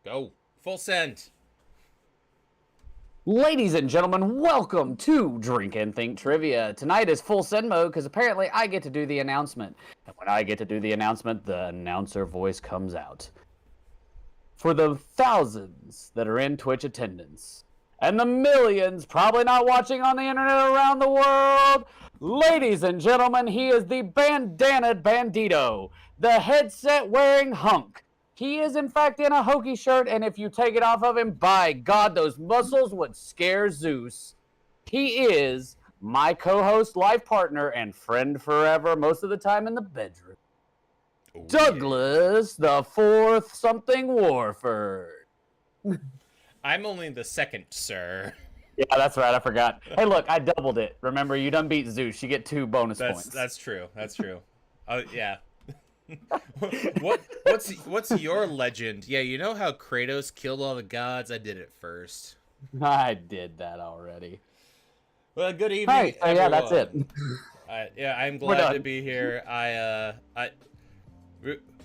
Go. Full send. Ladies and gentlemen, welcome to Drink and Think Trivia. Tonight is full send mode because apparently I get to do the announcement. And when I get to do the announcement, the announcer voice comes out. For the thousands that are in Twitch attendance, and the millions probably not watching on the internet around the world, ladies and gentlemen, he is the bandanaed bandito, the headset wearing hunk. He is in fact in a hokey shirt, and if you take it off of him, by God, those muscles would scare Zeus. He is my co-host, life partner, and friend forever, most of the time in the bedroom. Oh, Douglas, the fourth something Warford. I'm only the second, sir. Yeah, that's right. I forgot. Hey, look, I doubled it. Remember, you done beat Zeus. You get 2 bonus points. That's true. That's true. Oh yeah. What's your legend? Yeah, you know how Kratos killed all the gods? I did it first. I did that already. Well, good evening. Hey, so yeah, that's it. I'm glad to be here.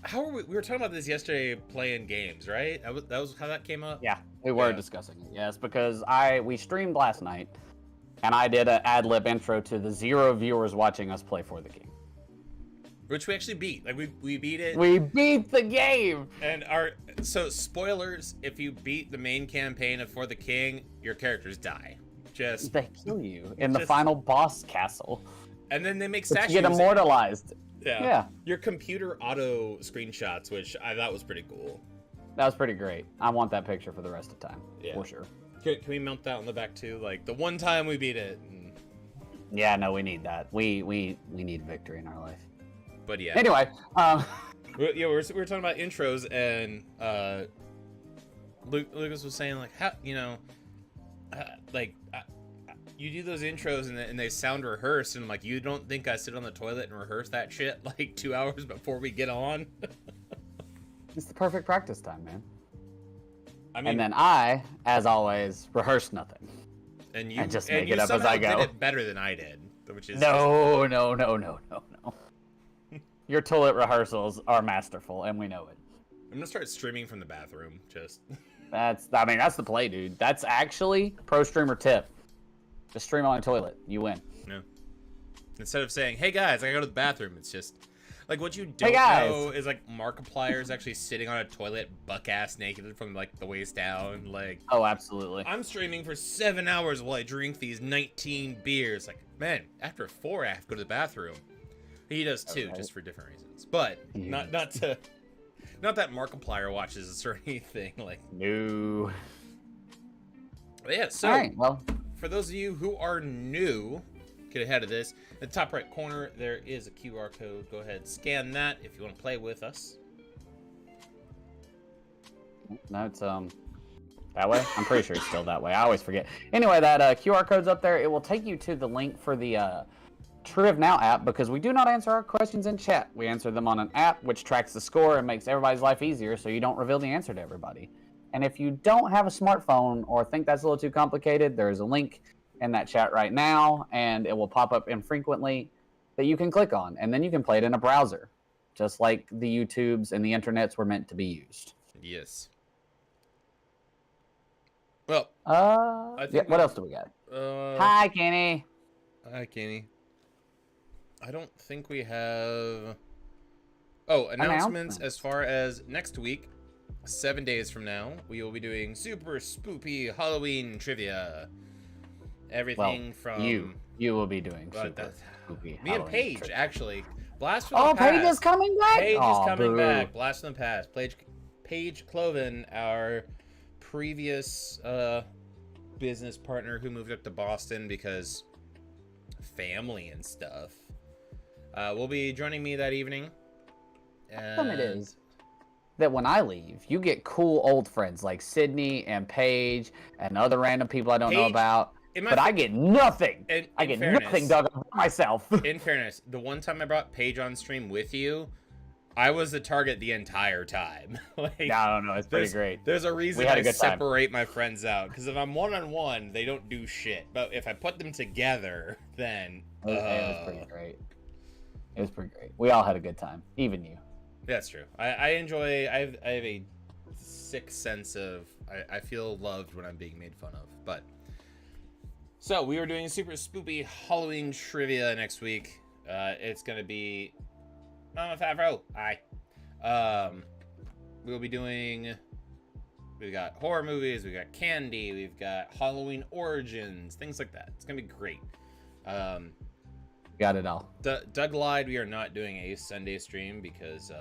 How were we were talking about this yesterday, playing games, right? That was how that came up. Yeah, we were discussing it. Yes, because we streamed last night, and I did an ad-lib intro to the 0 viewers watching us play For the King. Which we actually beat. Like we beat it. We beat the game. And so spoilers, if you beat the main campaign of For the King, your characters die. They kill you in the final boss castle. And then they make statues. You get immortalized. Yeah. Your computer auto screenshots, which I thought was pretty cool. That was pretty great. I want that picture for the rest of the time. Yeah. For sure. Can we mount that on the back too? Like the one time we beat it. Yeah, no, we need that. We need victory in our life. But yeah. Anyway, we're talking about intros, and Lucas was saying like, how you do those intros and they sound rehearsed, and I'm like, you don't think I sit on the toilet and rehearse that shit like 2 hours before we get on? It's the perfect practice time, man. I mean, and then I, as always, rehearse nothing. And you just make it up as I go. Did it better than I did, which is no. Your toilet rehearsals are masterful, and we know it. I'm gonna start streaming from the bathroom. That's the play, dude. That's actually pro streamer tip. Just stream on the toilet. You win. Yeah. Instead of saying, "Hey guys, I gotta go to the bathroom," it's just like what you don't know is like Markiplier is actually sitting on a toilet, buck ass naked from like the waist down. Like, oh, absolutely. I'm streaming for 7 hours while I drink these 19 beers. Like, man, after 4, I have to go to the bathroom. He does too, just for different reasons. But not that Markiplier watches this or anything. Like, no. But yeah. So, all right, well, for those of you who are new, get ahead of this. In the top right corner, there is a QR code. Go ahead, scan that if you want to play with us. No, it's that way. I'm pretty sure it's still that way. I always forget. Anyway, that QR code's up there. It will take you to the link for the Triv Now app, because we do not answer our questions in chat. We answer them on an app which tracks the score and makes everybody's life easier, so you don't reveal the answer to everybody. And if you don't have a smartphone or think that's a little too complicated, there is a link in that chat right now, and it will pop up infrequently that you can click on, and then you can play it in a browser, just like the YouTubes and the internets were meant to be used. Yes. Well, what else do we got? Hi, Kenny. Hi, Kenny. I don't think we have... Oh, announcements as far as next week, 7 days from now, we will be doing super spoopy Halloween trivia. Everything from... You will be doing super spoopy Me and Paige, trivia. Actually. Blast from the Past. Paige is coming back? Paige is coming back. Blast from the Past. Paige Cloven, our previous business partner who moved up to Boston because family and stuff. Will be joining me that evening. And it is that when I leave, you get cool old friends like Sydney and Paige and other random people I don't know about. But I get nothing. I get nothing dug on myself. In fairness, the one time I brought Paige on stream with you, I was the target the entire time. Like, no, it's pretty great. There's a reason I separate my friends out, because if I'm one-on-one, they don't do shit. But if I put them together, then... It was pretty great. It was pretty great. We all had a good time, even you. That's true. I enjoy. I have a sick sense of I feel loved when I'm being made fun of. But so we are doing super spoopy Halloween trivia next week. It's gonna be Mama Favreau. Hi. We'll be doing. We've got horror movies. We've got candy. We've got Halloween origins. Things like that. It's gonna be great. Got it all. Doug lied. We are not doing a Sunday stream because,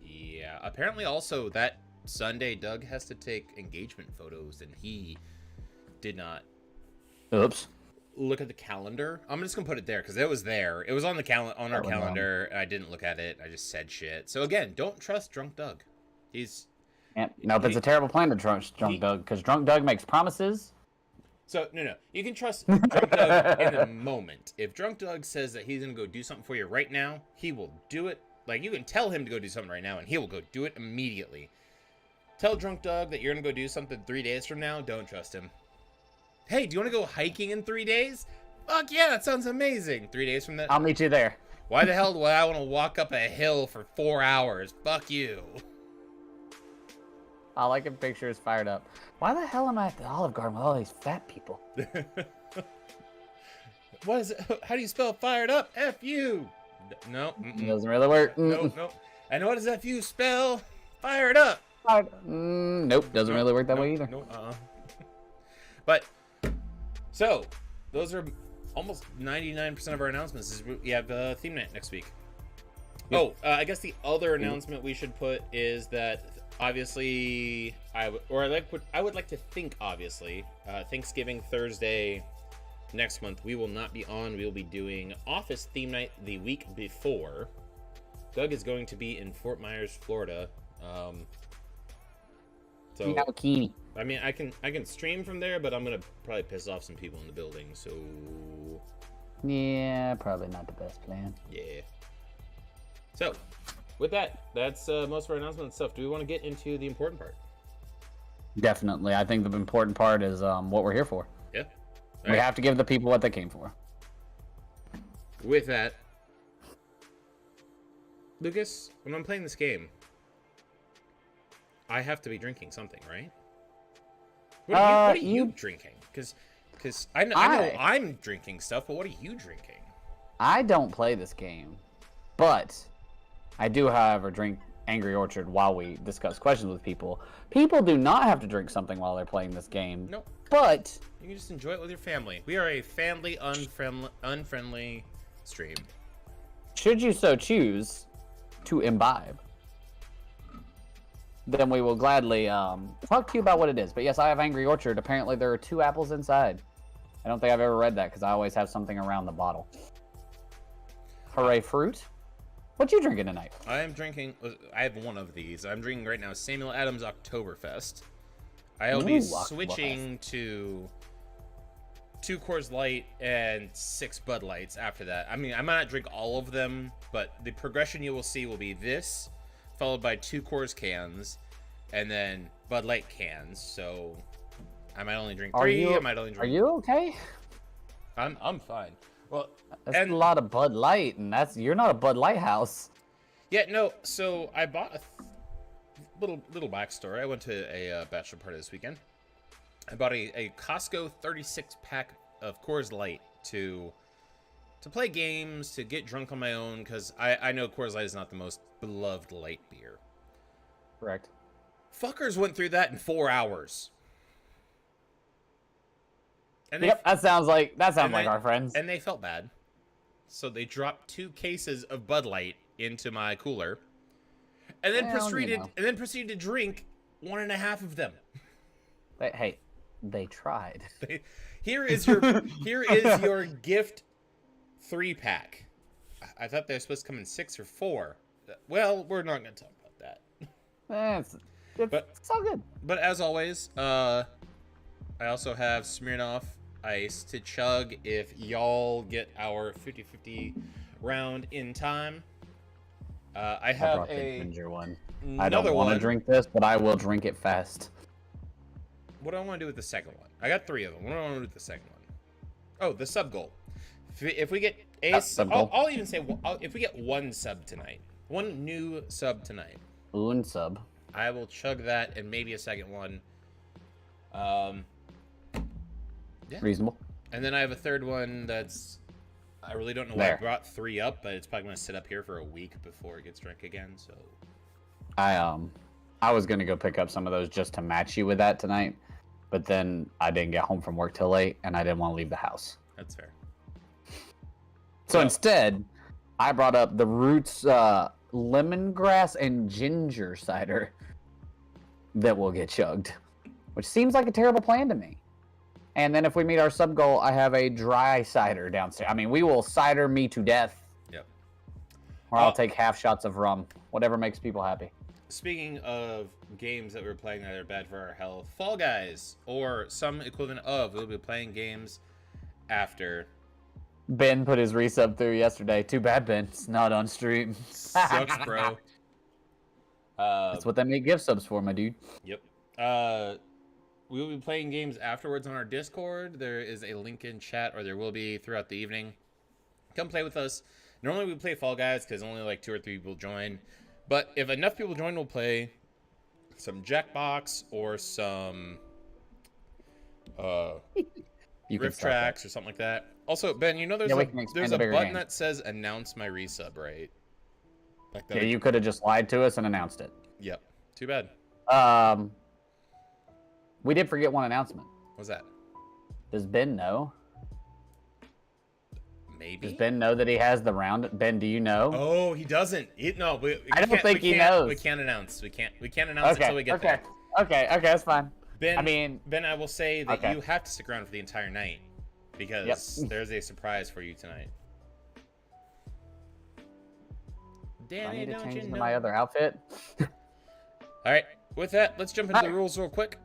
yeah. Apparently, also that Sunday, Doug has to take engagement photos, and he did not. Oops. Look at the calendar. I'm just gonna put it there because it was there. It was on the our calendar. And I didn't look at it. I just said shit. So again, don't trust Drunk Doug. Nope, it's a terrible plan to trust Drunk Doug because Drunk Doug makes promises. So no, you can trust Drunk Doug in the moment. If Drunk Doug says that he's gonna go do something for you right now, he will do it. Like, you can tell him to go do something right now, and he will go do it immediately. Tell Drunk Doug that you're gonna go do something 3 days from now. Don't trust him. Hey, do you want to go hiking in 3 days? Fuck yeah, that sounds amazing. 3 days from that. I'll meet you there. Why the hell would I want to walk up a hill for 4 hours? Fuck you. All I can picture is fired up. Why the hell am I at the Olive Garden with all these fat people? What is it? How do you spell fired up? F-U. No. It doesn't really work. No. And what does F-U spell? Fired up. Nope, doesn't really work that way either. No, But, so, those are almost 99% of our announcements. We have theme night next week. Yep. Oh, I guess the other announcement we should put is that obviously I would like to think obviously Thanksgiving Thursday next month we will not be on. We will be doing Office theme night the week before. Doug is going to be in Fort Myers, Florida. So I mean, I can stream from there, but I'm gonna probably piss off some people in the building. So yeah, probably not the best plan. Yeah. So, with that, that's most of our announcement and stuff. Do we want to get into the important part? Definitely. I think the important part is what we're here for. Yeah. We have to give the people what they came for. With that, Lucas, when I'm playing this game, I have to be drinking something, right? What are you drinking? Because I know I'm drinking stuff, but what are you drinking? I don't play this game, but I do, however, drink Angry Orchard while we discuss questions with people. People do not have to drink something while they're playing this game. Nope. But you can just enjoy it with your family. We are a family unfriendly stream. Should you so choose to imbibe, then we will gladly talk to you about what it is. But yes, I have Angry Orchard. Apparently there are 2 apples inside. I don't think I've ever read that because I always have something around the bottle. Hooray fruit. What you drinking tonight? I have one of these. I'm drinking right now Samuel Adams Oktoberfest. I'll be switching to 2 Coors Light and 6 Bud Lights after that. I mean, I might not drink all of them, but the progression you will see will be this, followed by 2 Coors cans, and then Bud Light cans. So I might only drink 3. I might only drink. Are you okay? I'm fine. Well, that's a lot of Bud Light, and you're not a Bud Light house. Yeah, no. So I bought a little backstory. I went to a bachelor party this weekend. I bought a Costco 36-pack of Coors Light to play games, to get drunk on my own, because I know Coors Light is not the most beloved light beer. Correct. Fuckers went through that in 4 hours. And that sounds like our friends. And they felt bad, so they dropped 2 cases of Bud Light into my cooler, and then proceeded to drink 1.5 of them. Hey, they tried. Here is your gift 3-pack. I thought they were supposed to come in 6 or 4. Well, we're not going to talk about that. It's all good. But as always, I also have Smirnoff Ice to chug if y'all get our 50-50 round in time. I have a ginger one. I don't want to drink this, but I will drink it fast. What do I want to do with the second one? I got 3 of them. What do I want to do with the second one? Oh, the sub goal. If we get I'll even say if we get 1 sub tonight, 1 new sub tonight. Un sub. I will chug that and maybe a second one. Yeah. Reasonable. And then I have a third one that's... I really don't know why I brought 3 up, but it's probably going to sit up here for a week before it gets drunk again, so... I was gonna go pick up some of those just to match you with that tonight, but then I didn't get home from work till late, and I didn't want to leave the house. That's fair. So instead, I brought up the Roots lemongrass and ginger cider that will get chugged, which seems like a terrible plan to me. And then if we meet our sub goal, I have a dry cider downstairs. I mean, we will cider me to death. Yep. Or I'll take half shots of rum, whatever makes people happy. Speaking of games that we're playing that are bad for our health, Fall Guys, or some equivalent of, we'll be playing games after. Ben put his resub through yesterday. Too bad, Ben. It's not on stream. Sucks, bro. That's what they make gift subs for, my dude. Yep. We will be playing games afterwards on our Discord. There is a link in chat, or there will be throughout the evening. Come play with us. Normally we play Fall Guys because only like 2 or 3 people join. But if enough people join, we'll play some Jackbox or some Rift Tracks or something like that. Also, Ben, you know there's a button that says announce my resub, right? Like that. Yeah, you could have just lied to us and announced it. Yep. Too bad. We did forget one announcement. What's that? Does Ben know? Maybe. Does Ben know that he has the round? Ben, do you know? Oh, he doesn't. I don't think he knows. We can't announce. We can't announce it until we get there. Okay, that's fine. Ben, I will say that you have to stick around for the entire night because there's a surprise for you tonight. Danny, I need to don't change you into know? my other outfit. All right. With that, let's jump into the rules real quick.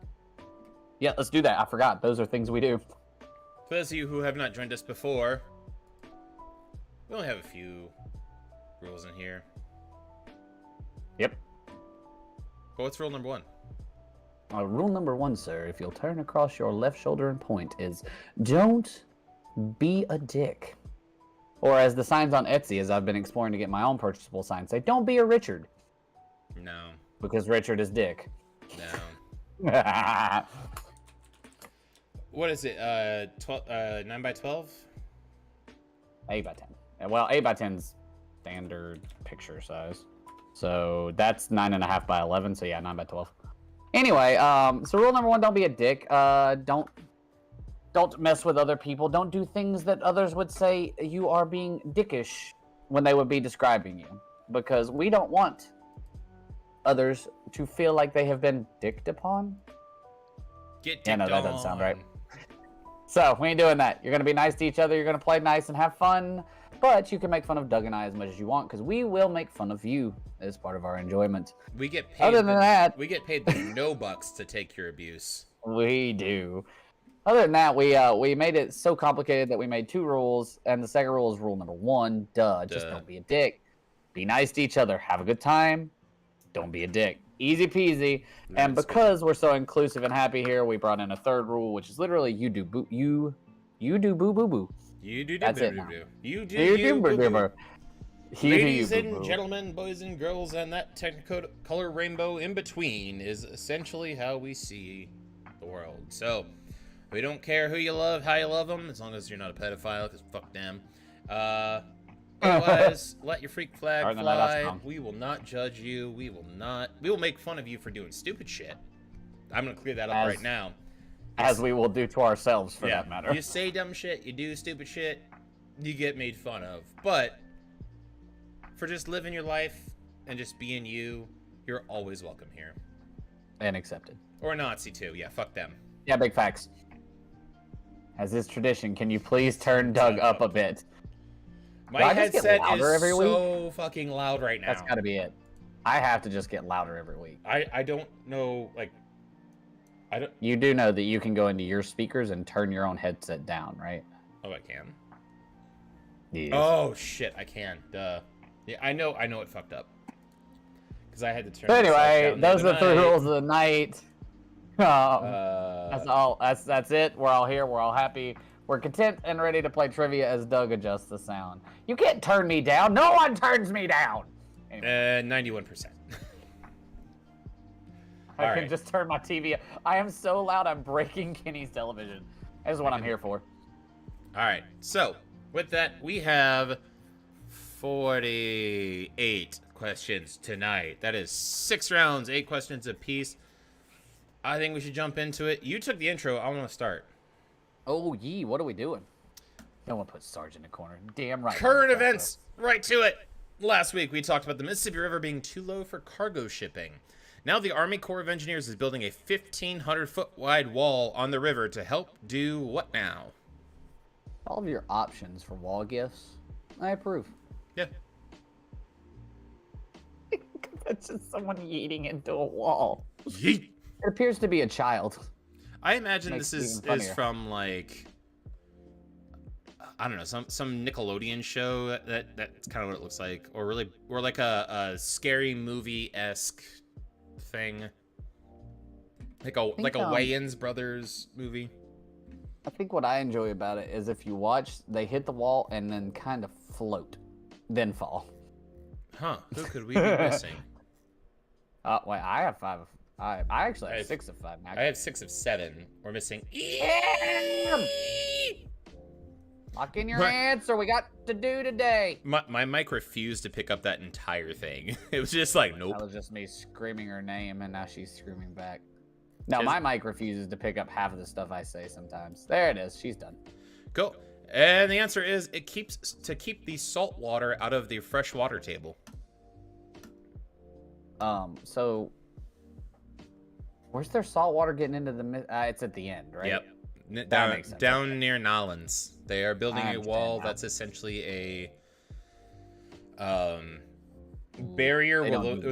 Yeah, let's do that. I forgot. Those are things we do. For those of you who have not joined us before, we only have a few rules in here. Yep. But what's rule number 1? Rule number 1, sir, if you'll turn across your left shoulder and point, is don't be a dick. Or as the signs on Etsy, as I've been exploring to get my own purchasable signs, say, don't be a Richard. No. Because Richard is dick. No. What is it? 9 by 12? 8 by 10. Well, 8 by 10's standard picture size. So that's 9.5 by 11. So yeah, 9 by 12. Anyway, so rule number 1, don't be a dick. Don't mess with other people. Don't do things that others would say you are being dickish when they would be describing you. Because we don't want others to feel like they have been dicked upon. Get dicked yeah, no, that on. doesn't sound right. So, we ain't doing that. You're going to be nice to each other. You're going to play nice and have fun. But you can make fun of Doug and I as much as you want, because we will make fun of you as part of our enjoyment. We get paid. Other than that, we get paid the no bucks to take your abuse. We do. Other than that, we made it so complicated that we made 2 rules, and the second rule is rule number 1. Just don't be a dick. Be nice to each other. Have a good time. Don't be a dick. Easy peasy. And because we're so inclusive and happy here, we brought in a third rule, which is literally you do boo boo boo. You do That's boo it boo now. boo. You do You you boo boo. Ladies boo and boo. gentlemen, boys and girls, and that technicolor rainbow in between is essentially how we see the world. So, we don't care who you love, how you love them, as long as you're not a pedophile, because fuck them. Otherwise, let your freak flag fly. We will not judge you. We will make fun of you for doing stupid shit. I'm going to clear that up right now. As we will do to ourselves, for that matter. You say dumb shit, you do stupid shit, you get made fun of. But for just living your life and just being you, you're always welcome here. And accepted. Or a Nazi too. Yeah, fuck them. Yeah, big facts. As is tradition, can you please turn Doug up a bit? My headset is so fucking loud right now. That's gotta be it. I have to just get louder every week. I don't know, like, I don't... You do know that you can go into your speakers and turn your own headset down, right? Oh, I can? Yes. Oh, shit, I can. Duh. Yeah, I know it fucked up. Because I had to turn anyway, those are the 3 rules of the night. That's all. That's it. We're all here. We're all happy. We're content and ready to play trivia as Doug adjusts the sound. You can't turn me down. No one turns me down. Anyway. 91%. I can just turn my TV. I am so loud, I'm breaking Kenny's television. That's what I'm here for. All right. So, with that, we have 48 questions tonight. That is 6 rounds, 8 questions apiece. I think we should jump into it. You took the intro. I want to start. Oh, yee. What are we doing? Don't want to put Sarge in the corner. Damn right. Current events. Right to it. Last week, we talked about the Mississippi River being too low for cargo shipping. Now the Army Corps of Engineers is building a 1,500-foot wide wall on the river to help do what now? All of your options for wall gifts, I approve. Yeah. That's just someone yeeting into a wall. Yeet. It appears to be a child. I imagine this is from, like, I don't know, some Nickelodeon show. That's kind of what it looks like, or like a scary movie-esque thing, like a Wayans Brothers movie. I think what I enjoy about it is if you watch, they hit the wall and then kind of float, then fall. Huh? Who could we be missing? Wait, I have 5. I actually have 6 of 5. I have 6 of 7. We're missing. Lock in your answer. We got to do today. My mic refused to pick up that entire thing. It was just like, nope. That was just me screaming her name, and now she's screaming back. No, my mic refuses to pick up half of the stuff I say sometimes. There it is. She's done. Cool. And the answer is it keep the salt water out of the fresh water table. So where's their salt water getting into the? It's at the end, right? Yep. Down near Nolans. They are building a wall that's essentially a barrier.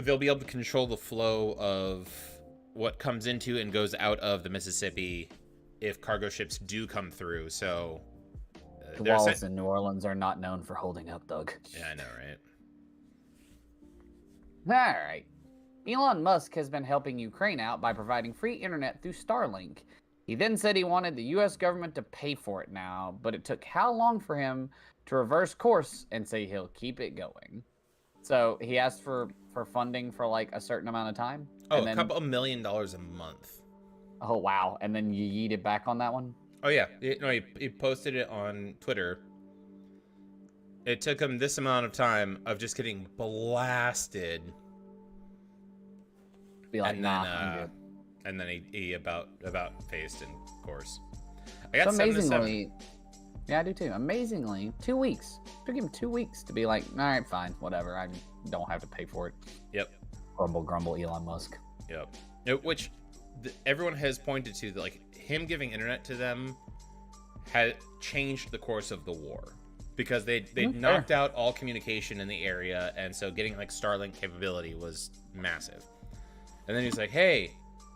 They'll be able to control the flow of what comes into and goes out of the Mississippi if cargo ships do come through. So the walls in New Orleans are not known for holding up, Doug. Yeah, I know, right? All right. Elon Musk has been helping Ukraine out by providing free internet through Starlink. He then said he wanted the U.S. government to pay for it now, but it took how long for him to reverse course and say he'll keep it going? So he asked for funding for like a certain amount of time. Oh, a couple of $1 million a month. Oh, wow. And then you yeeted back on that one? Oh, yeah. He posted it on Twitter. It took him this amount of time of just getting blasted. Be like, nah, and then he about faced in course. I got so amazingly, yeah, I do too. Amazingly, 2 weeks. It took him 2 weeks to be like, all right, fine, whatever. I don't have to pay for it. Yep. Grumble, Elon Musk. Yep. Which everyone has pointed to, like him giving internet to them had changed the course of the war because they knocked out all communication in the area, and so getting like Starlink capability was massive. And then he's like, hey,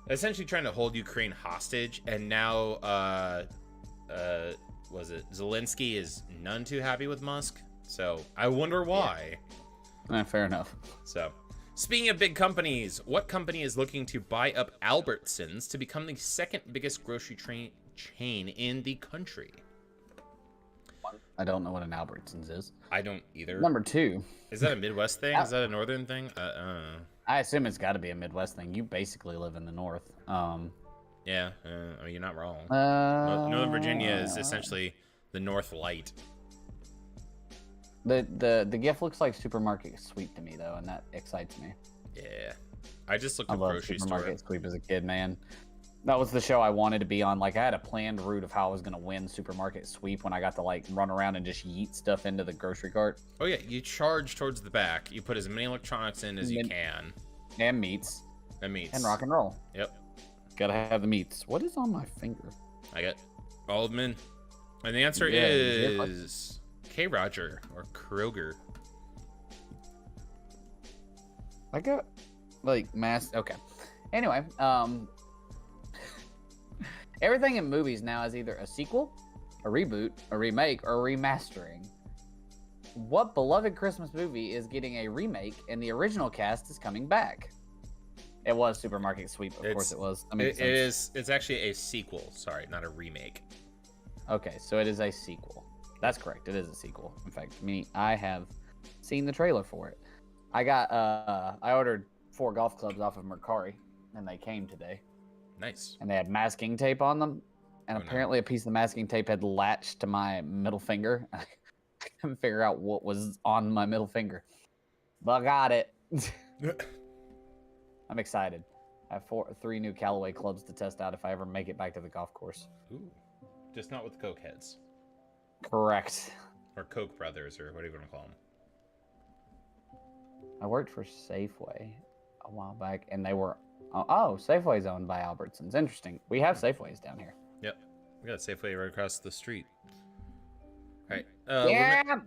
essentially trying to hold Ukraine hostage, and now was it Zelensky is none too happy with Musk, so I wonder why. Fair enough. So speaking of big companies, what company is looking to buy up Albertsons to become the second biggest grocery chain in the country? I don't know what an Albertsons is. I don't either. Number 2. Is that a Midwest thing? Is that a Northern thing? I assume it's got to be a Midwest thing. You basically live in the North. Yeah, I mean, you're not wrong. Northern Virginia is essentially the North Light. The gift looks like Supermarket Sweep to me, though, and that excites me. Yeah. I just looked at grocery store. Supermarket Sweep as a kid, man. That was the show I wanted to be on. Like, I had a planned route of how I was going to win Supermarket Sweep when I got to, like, run around and just yeet stuff into the grocery cart. Oh, yeah. You charge towards the back. You put as many electronics in as you can. And meats. And rock and roll. Yep. Gotta have the meats. What is on my finger? I got all of them in. And the answer is K. Roger or Kroger. I got, like, Okay. Anyway, everything in movies now is either a sequel, a reboot, a remake, or a remastering. What beloved Christmas movie is getting a remake and the original cast is coming back? It was Supermarket Sweep, of course it was. That makes sense. It's actually a sequel. Sorry, not a remake. Okay, so it is a sequel. That's correct. It is a sequel. In fact, I have seen the trailer for it. I ordered 4 golf clubs off of Mercari, and they came today. Nice. And they had masking tape on them, and apparently a piece of the masking tape had latched to my middle finger. I couldn't figure out what was on my middle finger, but I got it. I'm excited. I have 3 new Callaway clubs to test out if I ever make it back to the golf course. Ooh. Just not with the Coke heads. Correct. Or Koch brothers, or whatever you want to call them. I worked for Safeway a while back, and they were... Oh, Safeway's owned by Albertsons. Interesting. We have Safeways down here. Yep. We got Safeway right across the street. All right. Yeah!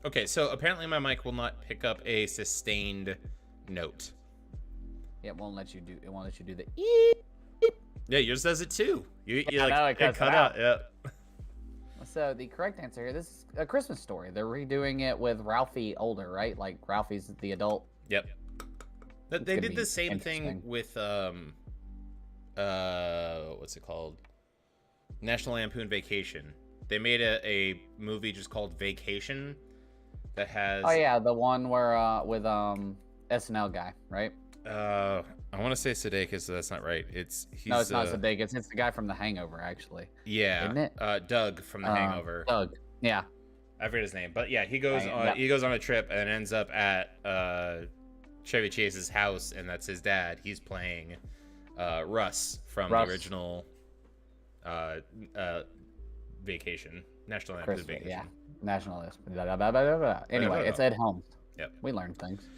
Okay, so apparently my mic will not pick up a sustained note. It won't let you do the... Yeah, yours does it too. You I like, know, it cuts cut out. Yeah. So the correct answer here, this is A Christmas Story. They're redoing it with Ralphie older, right? Like Ralphie's the adult. Yep. They did the same thing with what's it called? National Lampoon Vacation. They made a movie just called Vacation that has... Oh yeah, the one where with SNL guy, right? I want to say Sudeikis, so that's not right. No, it's not Sudeikis. It's the guy from The Hangover, actually. Yeah, isn't it? Doug from The Hangover. Doug. Yeah. I forget his name, but yeah, he goes on a trip and ends up at Chevy Chase's house, and that's his dad. He's playing Russ from the original Vacation, National Lampoon Vacation. Yeah, National. Anyway, it's Ed Helms. Yep. We learned things.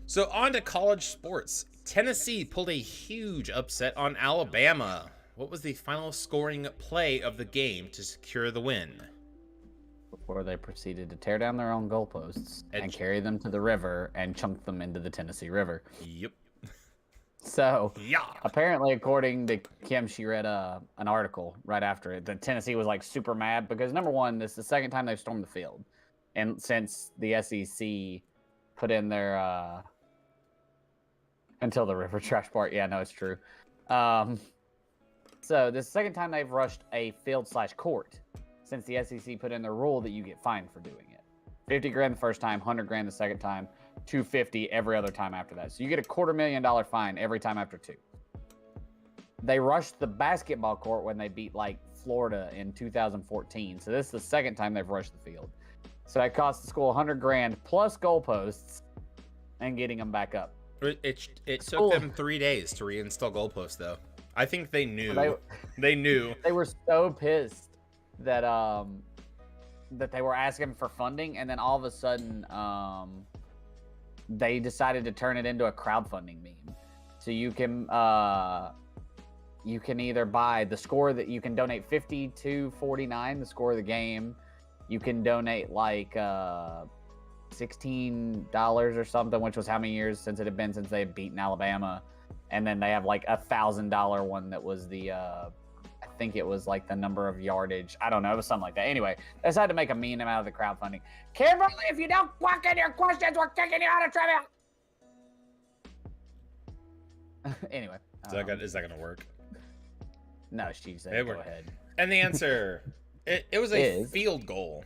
So on to college sports. Tennessee pulled a huge upset on Alabama. What was the final scoring play of the game to secure the win? Before they proceeded to tear down their own goalposts and carry them to the river and chunk them into the Tennessee River. Yep. So, apparently, according to Kim, she read an article right after it that Tennessee was like super mad because, number one, this is the second time they've stormed the field. And since the SEC put in their until the river trash part. Yeah, no, it's true. So this is the second time they've rushed a field/court since the SEC put in the rule that you get fined for doing it. 50 grand the first time, 100 grand the second time, 250 every other time after that. So you get a $250,000 fine every time after 2. They rushed the basketball court when they beat like Florida in 2014. So this is the second time they've rushed the field. So that cost the school 100 grand plus goalposts and getting them back up. It took them 3 days to reinstall goalposts, though. I think they knew. They knew. They were so pissed that that they were asking for funding, and then all of a sudden, they decided to turn it into a crowdfunding meme. So you can either buy the score that you can donate 52.49, the score of the game. You can donate like $16 or something, which was how many years since it had been since they had beaten Alabama. And then they have like $1,000 one that was the I think it was like the number of yardage. I don't know, it was something like that. Anyway, they decided to make a meme out of the crowdfunding. Kimberly, if you don't walk in your questions, we're kicking you out of trivia. Anyway. Is that gonna work? No, she said go ahead. And the answer, it was a field goal.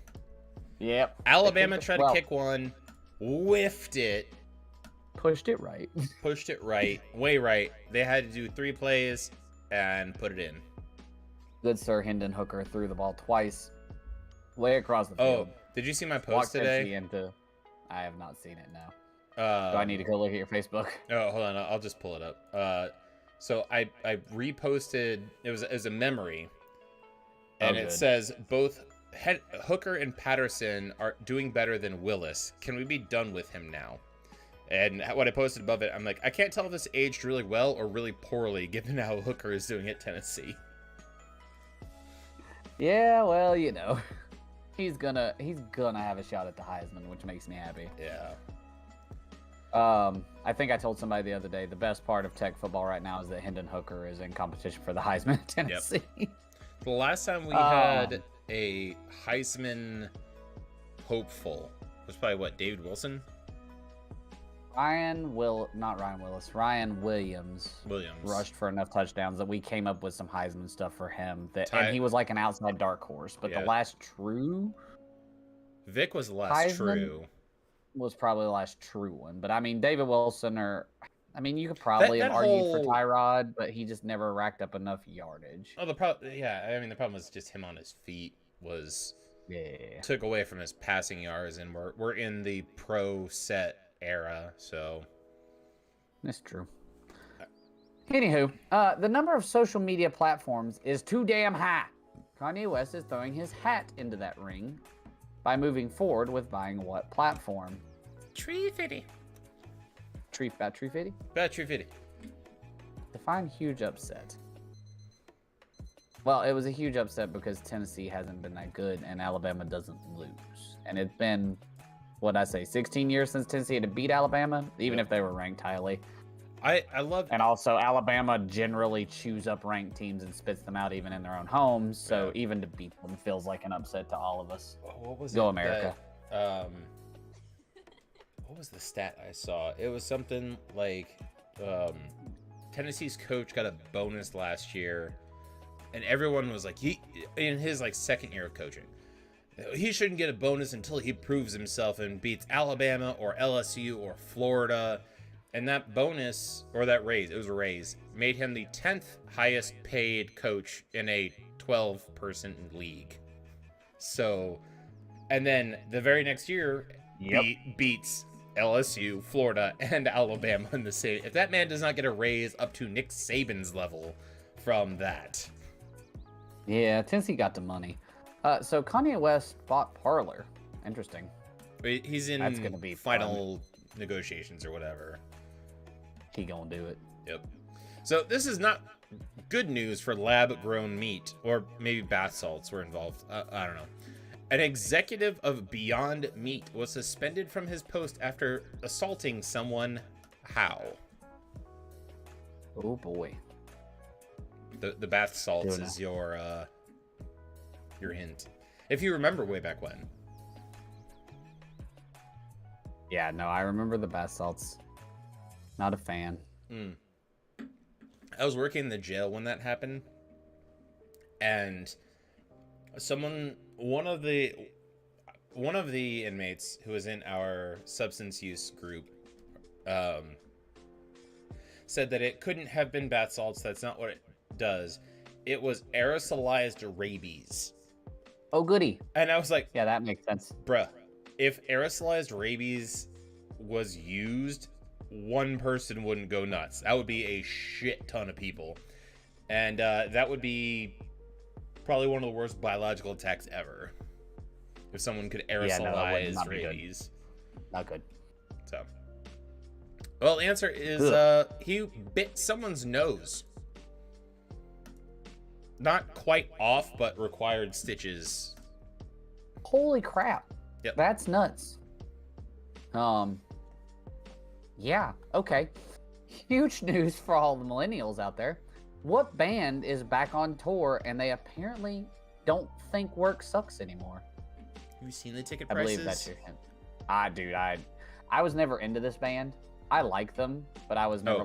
Yep. Alabama tried to kick one, whiffed it. Pushed it right. Pushed it right, way right. They had to do 3 plays and put it in. Good Sir Hendon Hooker threw the ball twice, way across the field. Oh, did you see my post today? I have not seen it now. Do I need to go look at your Facebook? Oh, hold on. I'll just pull it up. So I reposted. It was a memory, and it says both Hooker and Patterson are doing better than Willis. Can we be done with him now? And what I posted above it, I'm like, I can't tell if this aged really well or really poorly, given how Hooker is doing at Tennessee. Yeah, well, you know, he's gonna have a shot at the Heisman, which makes me happy. Yeah. I think I told somebody the other day the best part of Tech football right now is that Hendon Hooker is in competition for the Heisman at Tennessee. Yep. The last time we had a Heisman hopeful was probably what, David Wilson? Ryan Williams rushed for enough touchdowns that we came up with some Heisman stuff for him. And he was like an outside dark horse. But the last true Vic was the last Heisman, true. was probably the last true one. But I mean, David Wilson, you could probably have argued for Tyrod, but he just never racked up enough yardage. Oh, the problem was just him on his feet took away from his passing yards, and we're in the pro set era, so that's true. Anywho, the number of social media platforms is too damn high. Kanye West is throwing his hat into that ring by moving forward with buying what platform? Tree Fitty. Tree Fitty? Tree Fitty. Define huge upset. Well, it was a huge upset because Tennessee hasn't been that good and Alabama doesn't lose. And it's been, 16 years since Tennessee had to beat Alabama, even if they were ranked highly. I love, and also Alabama generally chews up ranked teams and spits them out even in their own homes. So even to beat them feels like an upset to all of us. What was Go America. What was the stat I saw? It was something like Tennessee's coach got a bonus last year, and everyone was like, he in his second year of coaching, he shouldn't get a bonus until he proves himself and beats Alabama or LSU or Florida. And that bonus, or that raise, it was a raise, made him the 10th highest paid coach in a 12-person league. So, and then the very next year, beats LSU, Florida, and Alabama in the same. If that man does not get a raise up to Nick Saban's level from that. Yeah, Tennessee got the money. So Kanye West bought Parler. Interesting. He's in That's gonna be final negotiations or whatever. He gonna do it. Yep. So this is not good news for lab-grown meat, or maybe bath salts were involved. I don't know. An executive of Beyond Meat was suspended from his post after assaulting someone. How? Oh boy. The bath salts is your hint. If you remember way back when. Yeah, no, I remember the bath salts. Not a fan. I was working in the jail when that happened, and one of the inmates who was in our substance use group said that it couldn't have been bath salts. That's not what it does. It was aerosolized rabies. Oh, goody. And I was like, yeah, that makes sense. Bruh, if aerosolized rabies was used, one person wouldn't go nuts. That would be a shit ton of people. And that would be probably one of the worst biological attacks ever. If someone could aerosolize rabies. Not good. So. Well, the answer is he bit someone's nose. Not quite off, but required stitches. Holy crap. Yep. That's nuts. Yeah, okay. Huge news for all the millennials out there. What band is back on tour and they apparently don't think work sucks anymore? Have you seen the ticket prices? I believe that's your hint. I was never into this band. I like them, but I was never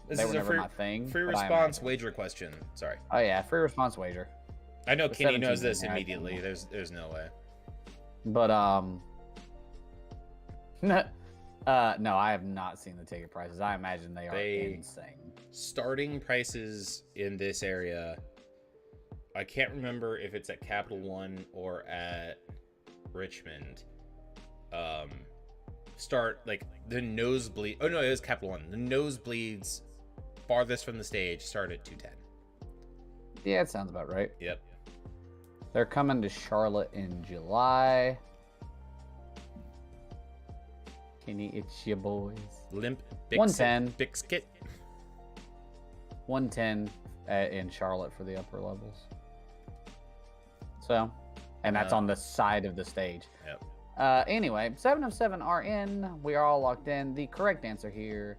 they were never my thing. Free response wager question. Sorry. Oh yeah, free response wager. I know Kenny knows this immediately. There's no way. But no, I have not seen the ticket prices. I imagine they are insane. Starting prices in this area, I can't remember if it's at Capital One or at Richmond. Start the nosebleed. Oh no, it was Capital One. The nosebleeds farthest from the stage start at $210. Yeah, it sounds about right. Yep. They're coming to Charlotte in July. Kenny, it's your boys. Limp Bixit, 110. Bixkit. 110 in Charlotte for the upper levels. So, and that's on the side of the stage. Yep. Anyway, 7 of 7 are in. We are all locked in. The correct answer here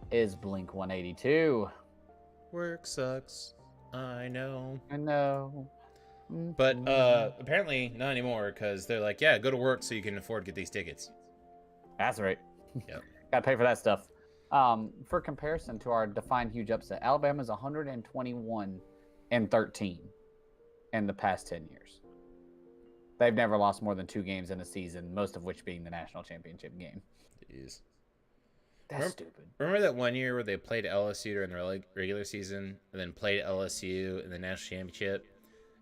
is Blink 182. Work sucks. I know. I know. But apparently not anymore, because they're like, yeah, go to work so you can afford to get these tickets. That's right. Yep. Gotta pay for that stuff. For comparison to our defined huge upset, Alabama's 121-13 in the past 10 years. They've never lost more than 2 games in a season, most of which being the national championship game. Jeez. That's stupid. Remember that one year where they played LSU during the regular season and then played LSU in the national championship,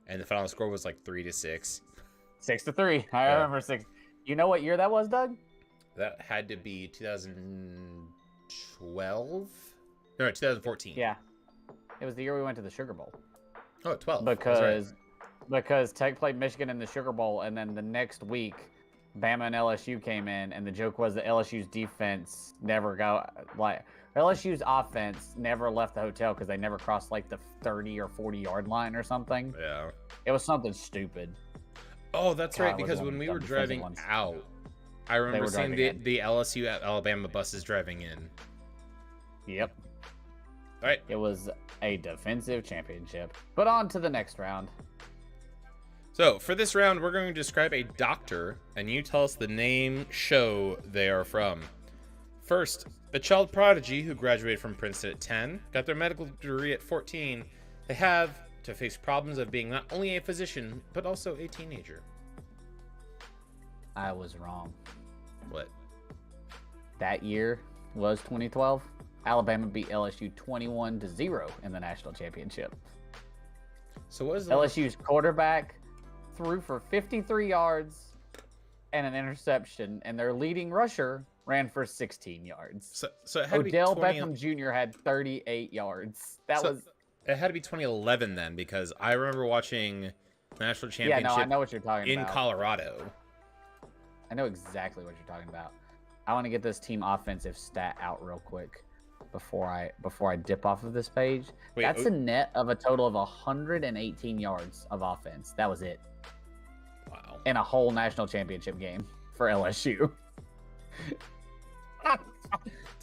and the final score was like 3-6. 6-3. I remember 6. You know what year that was, Doug? That had to be 2012. No, 2014. Yeah, it was the year we went to the Sugar Bowl. Oh, 12. Because Tech played Michigan in the Sugar Bowl, and then the next week, Bama and LSU came in, and the joke was that LSU's defense never LSU's offense never left the hotel because they never crossed like the 30 or 40 yard line or something. Yeah. It was something stupid. Oh, that's right. Because when we were driving out, I remember seeing the LSU at Alabama buses driving in. Yep. All right. It was a defensive championship. But on to the next round. So, for this round, we're going to describe a doctor, and you tell us the name, show they are from. First, a child prodigy who graduated from Princeton at 10, got their medical degree at 14. They have to face problems of being not only a physician, but also a teenager. I was wrong. What? That year was 2012. Alabama beat LSU 21-0 in the national championship. So what is LSU's quarterback threw for 53 yards and an interception, and their leading rusher ran for 16 yards. So it had Odell Beckham Jr. had 38 yards. It had to be 2011 then, because I remember watching national championship. Yeah, no, I know what you're talking about. In Colorado. I know exactly what you're talking about. I want to get this team offensive stat out real quick before I dip off of this page. Wait, that's a net of a total of 118 yards of offense. That was it. Wow. In a whole national championship game for LSU.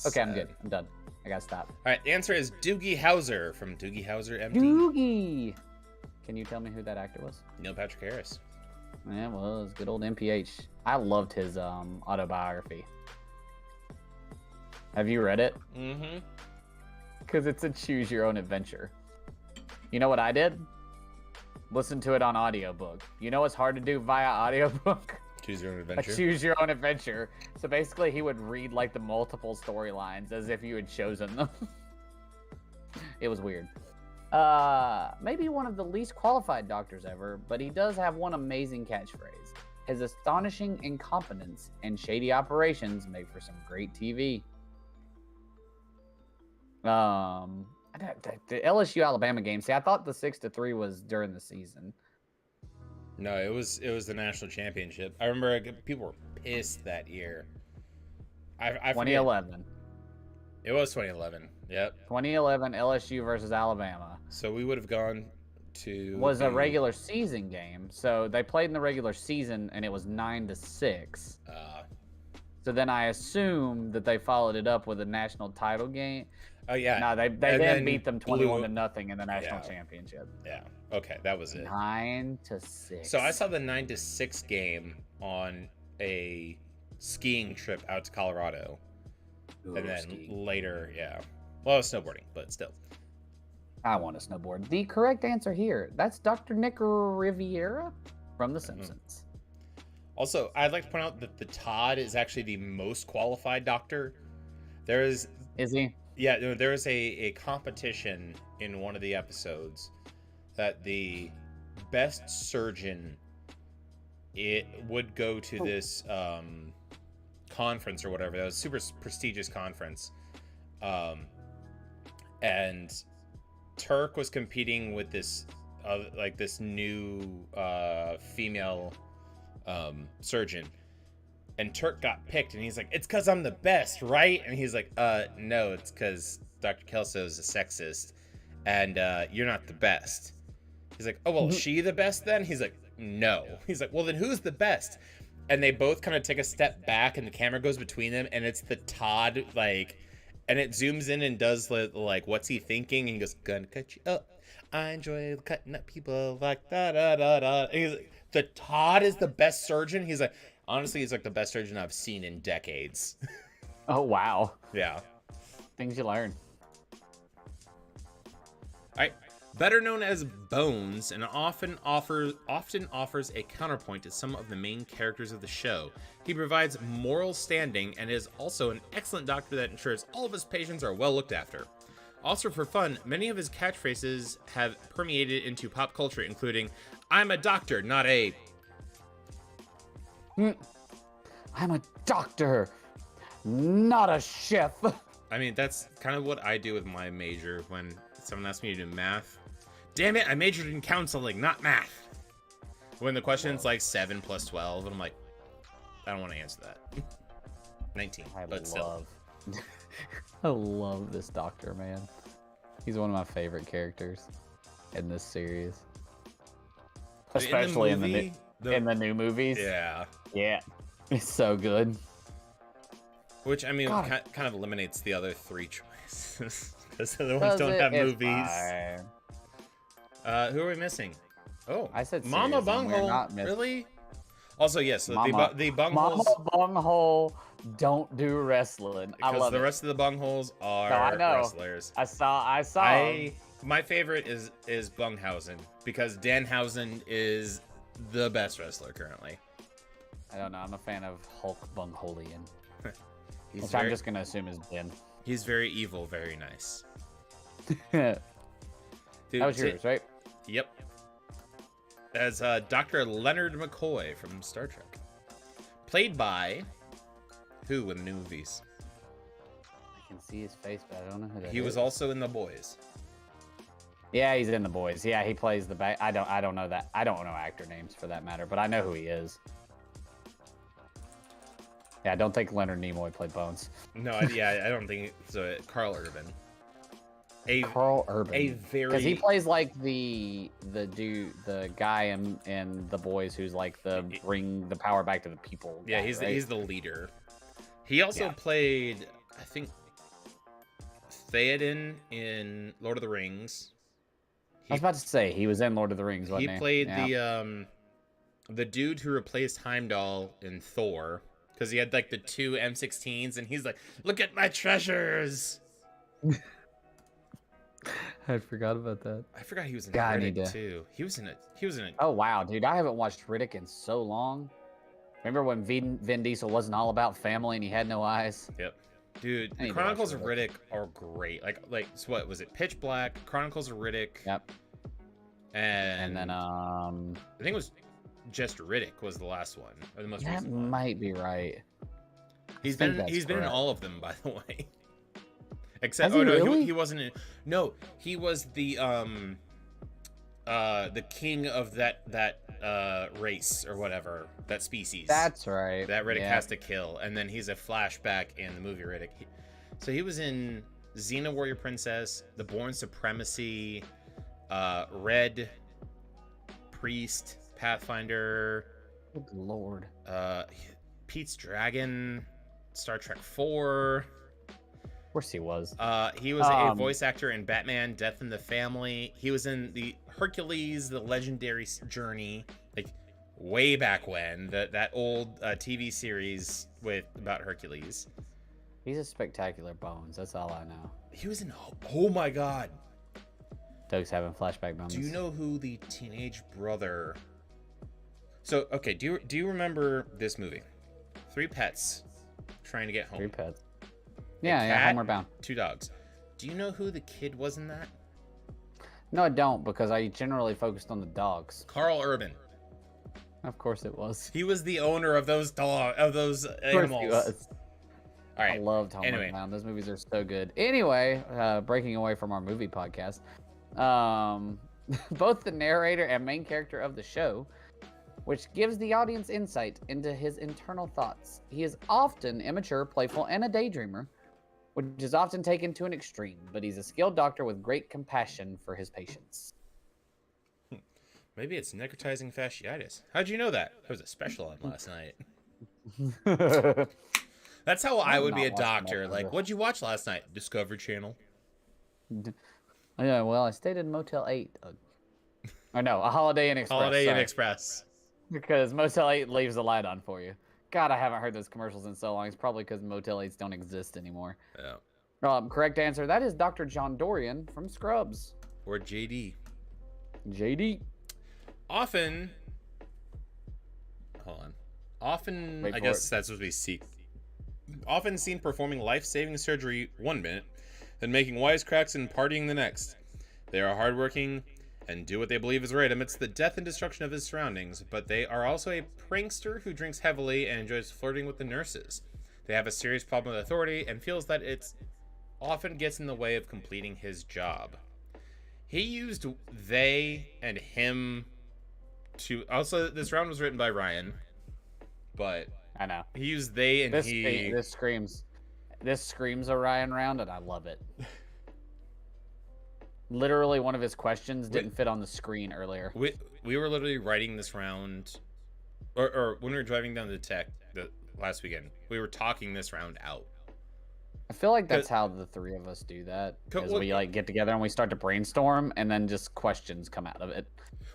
Okay, I'm good. I'm done. I gotta stop. All right, the answer is Doogie Howser from Doogie Howser, MD. Doogie! Can you tell me who that actor was? Neil Patrick Harris. Yeah, it was good old NPH. I loved his autobiography. Have you read it? Mm-hmm. Because it's a choose your own adventure. You know what I did? Listen to it on audiobook. You know what's hard to do via audiobook? Choose your own adventure. Choose your own adventure. So basically he would read like the multiple storylines as if you had chosen them. It was weird. Maybe one of the least qualified doctors ever, but he does have one amazing catchphrase. His astonishing incompetence and shady operations make for some great TV. The LSU Alabama game. See, I thought the 6-3 was during the season. No, it was the national championship. I remember people were pissed that year. I 2011. It was 2011. Yep. 2011 LSU versus Alabama. So we would have gone to was a regular season game. So they played in the regular season and it was 9-6. So then I assume that they followed it up with a national title game. Oh yeah. No, they then beat them 21-0 in the national championship. Yeah. Okay, that was it. 9-6. So I saw the 9-6 game on a skiing trip out to Colorado. Ooh, and then skiing. later, yeah. Well, snowboarding, but still. I want to snowboard. The correct answer here. That's Dr. Nick Riviera from The Simpsons. Also, I'd like to point out that the Todd is actually the most qualified doctor. Is he? Yeah, there is a competition in one of the episodes that the best surgeon would go to this conference or whatever. That was a super prestigious conference. And Turk was competing with this this new female surgeon, and Turk got picked, and he's like, it's because I'm the best, right? And he's like, no, it's because Dr. Kelso is a sexist, and you're not the best. He's like, oh, well, is she the best then? He's like, no. He's like, well, then who's the best? And they both kind of take a step back, and the camera goes between them, and it's the Todd, and it zooms in and does what's he thinking? And he goes, gonna cut you up. I enjoy cutting up people like da-da-da-da. And he's like, the Todd is the best surgeon? He's like, honestly, he's like the best surgeon I've seen in decades. Oh, wow. Yeah. Things you learn. All right. Better known as Bones, and often offers a counterpoint to some of the main characters of the show. He provides moral standing and is also an excellent doctor that ensures all of his patients are well looked after. Also for fun, many of his catchphrases have permeated into pop culture, including, "I'm a doctor, not a..." I'm a doctor, not a chef. I mean, that's kind of what I do with my major when someone asks me to do math. Damn it, I majored in counseling, not math. When the question's like 7 plus 12, and I'm like, I don't want to answer that. 19, but still. I love this doctor, man. He's one of my favorite characters in this series. Especially in the new movies. Yeah. Yeah. It's so good. Which, I mean, kind of eliminates the other 3 choices. Because the other ones don't have movies. Who are we missing? Oh, I said Mama Bunghole. Really? Also, yes, the Bungholes. Mama Bunghole don't do wrestling. I love because the rest of the Bungholes are wrestlers. I saw. My favorite is Bunghausen because Danhausen is the best wrestler currently. I don't know. I'm a fan of Hulk Bungholian. Which I'm just gonna assume is Ben. He's very evil, very nice. Dude, that was yours, right? Yep. As Dr. Leonard McCoy from Star Trek. Played by who in the new movies? I can see his face, but I don't know who that is. He was also in The Boys. Yeah, he's in The Boys. Yeah, he plays the back. I don't know that. I don't know actor names for that matter, but I know who he is. Yeah, I don't think Leonard Nimoy played Bones. No, I don't think so. Carl Urban. Carl Urban. A very because he plays like the guy in The Boys who's like bring the power back to the people. Yeah, guy, he's the leader. He also played, I think, Theoden in Lord of the Rings. I was about to say he was in Lord of the Rings. Wasn't he played the dude who replaced Heimdall in Thor. Because he had like the 2 M16s, and he's like, "Look at my treasures." I forgot about that. I forgot he was in Riddick too. He was in it. Oh wow, dude! I haven't watched Riddick in so long. Remember when Vin Diesel wasn't all about family and he had no eyes? Yep. Dude, the Chronicles of Riddick are great. Like so what was it? Pitch Black, Chronicles of Riddick. Yep. And then I think it was just Riddick was the last one, or the most recent one. That might be right. He's been in all of them, by the way. Except really? he wasn't in. No, he was the king of that race or whatever, that species. That's right. That Riddick has to kill, and then he's a flashback in the movie Riddick. So he was in Xena Warrior Princess, The Bourne Supremacy, Red, Priest, Pathfinder. Good lord. Pete's Dragon, Star Trek 4. Of course he was. He was a voice actor in Batman: Death in the Family. He was in the Hercules: The Legendary Journey, like way back when, that old TV series about Hercules. He's a spectacular bones. That's all I know. He was in. Oh my God. Doug's having flashback moments. Do you know who the teenage brother? So okay, do you remember this movie? 3 pets trying to get home. 3 pets. Yeah, Homeward Bound. 2 dogs. Do you know who the kid was in that? No, I don't, because I generally focused on the dogs. Carl Urban. Of course it was. He was the owner of those animals. Of course he was. All right. I loved Homeward Bound. Those movies are so good. Anyway, breaking away from our movie podcast, both the narrator and main character of the show, which gives the audience insight into his internal thoughts. He is often immature, playful, and a daydreamer, which is often taken to an extreme, but he's a skilled doctor with great compassion for his patients. Maybe it's necrotizing fasciitis. How'd you know that? There was a special on last night. That's how I would be a doctor. Like, what'd you watch last night? Discovery Channel. Yeah, well, I stayed in Motel 8. Or no, a Holiday Inn Express. Holiday Inn Express. Because Motel 8 leaves the light on for you. God, I haven't heard those commercials in so long. It's probably because Motel 8s don't exist anymore. Yeah. Correct answer. That is Dr. John Dorian from Scrubs. or JD. JD. Often, hold on. Often, I guess that's what we see. Often seen performing life-saving surgery one minute, then making wisecracks and partying the next. They are hardworking and do what they believe is right amidst the death and destruction of his surroundings, but they are also a prankster who drinks heavily and enjoys flirting with the nurses. They have a serious problem with authority and feels that it often gets in the way of completing his job. He used they and him to... Also, this round was written by Ryan, but... I know. He used they and he... This screams a Ryan round, and I love it. Literally, one of his questions didn't fit on the screen earlier. We were literally writing this round, or when we were driving down to tech last weekend, we were talking this round out. I feel like that's how the three of us do that. Is we like get together and we start to brainstorm, and then just questions come out of it.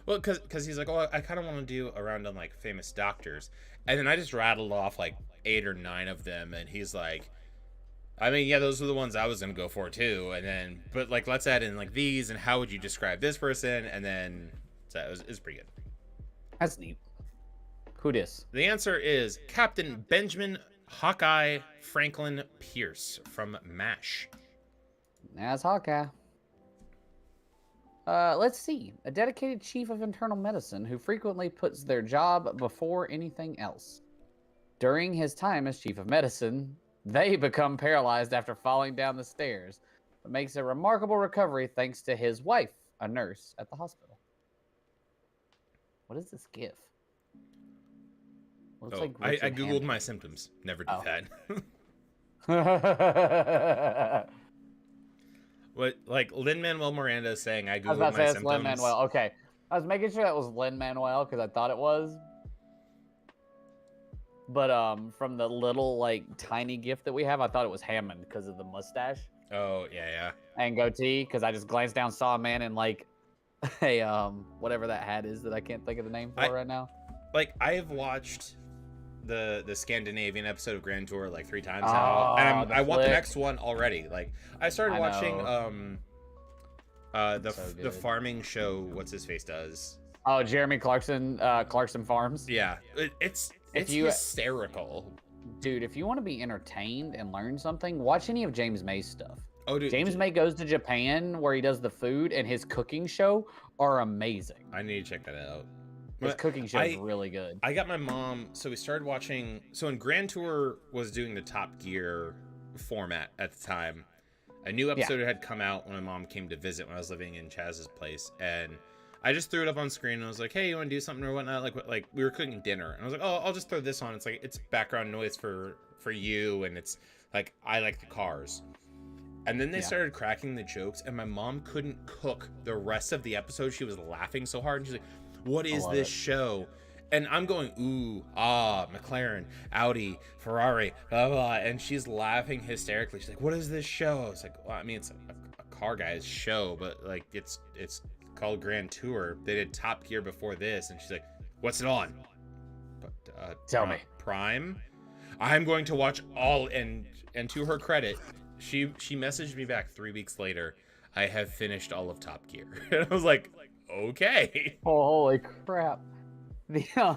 Well, because he's like, oh, I kind of want to do a round on like famous doctors, and then I just rattled off like 8 or 9 of them, and he's like, I mean, yeah, those were the ones I was gonna go for too, and then, but like, let's add in like these, and how would you describe this person, and then, so it was pretty good. That's neat. Who dis? The answer is Captain Benjamin Hawkeye Franklin Pierce from MASH. That's Hawkeye. Let's see. A dedicated chief of internal medicine who frequently puts their job before anything else. During his time as chief of medicine, they become paralyzed after falling down the stairs, but makes a remarkable recovery thanks to his wife, a nurse at the hospital. What is this GIF? Looks like I googled my symptoms. Never do that. What, like Lin-Manuel Miranda saying I googled my symptoms? Lin-Manuel. Okay, I was making sure that was Lin-Manuel because I thought it was. But from the little like tiny GIF that we have, I thought it was Hammond because of the mustache. Oh yeah. And goatee, because I just glanced down, saw a man in like a whatever that hat is that I can't think of the name for right now. Like I have watched the Scandinavian episode of Grand Tour like 3 times now, and I want the next one already. Like I started watching the farming show. What's his face does? Oh, Jeremy Clarkson, Clarkson Farms. Yeah, it's hysterical, dude. If you want to be entertained and learn something, watch any of James May's stuff. Oh, dude, James May goes to Japan where he does the food, and his cooking show are amazing. I need to check that out. His cooking show is really good. I got my mom, so we started watching. So when Grand Tour was doing the Top Gear format at the time, a new episode had come out when my mom came to visit when I was living in Chaz's place, and I just threw it up on screen and I was like, "Hey, you want to do something or whatnot?" Like we were cooking dinner, and I was like, "Oh, I'll just throw this on." It's like it's background noise for you, and it's like I like the cars. And then they started cracking the jokes, and my mom couldn't cook the rest of the episode. She was laughing so hard, and she's like, "What is this show?" And I'm going, "Ooh, McLaren, Audi, Ferrari, blah, blah," and she's laughing hysterically. She's like, "What is this show?" I was like, "Well, I mean, it's a car guy's show, but like it's called Grand Tour. They did Top Gear before this." And she's like, "What's it on?" But tell me. Prime. I'm going to watch all, and to her credit, she messaged me back 3 weeks later. I have finished all of Top Gear. And I was like, okay. Oh, holy crap.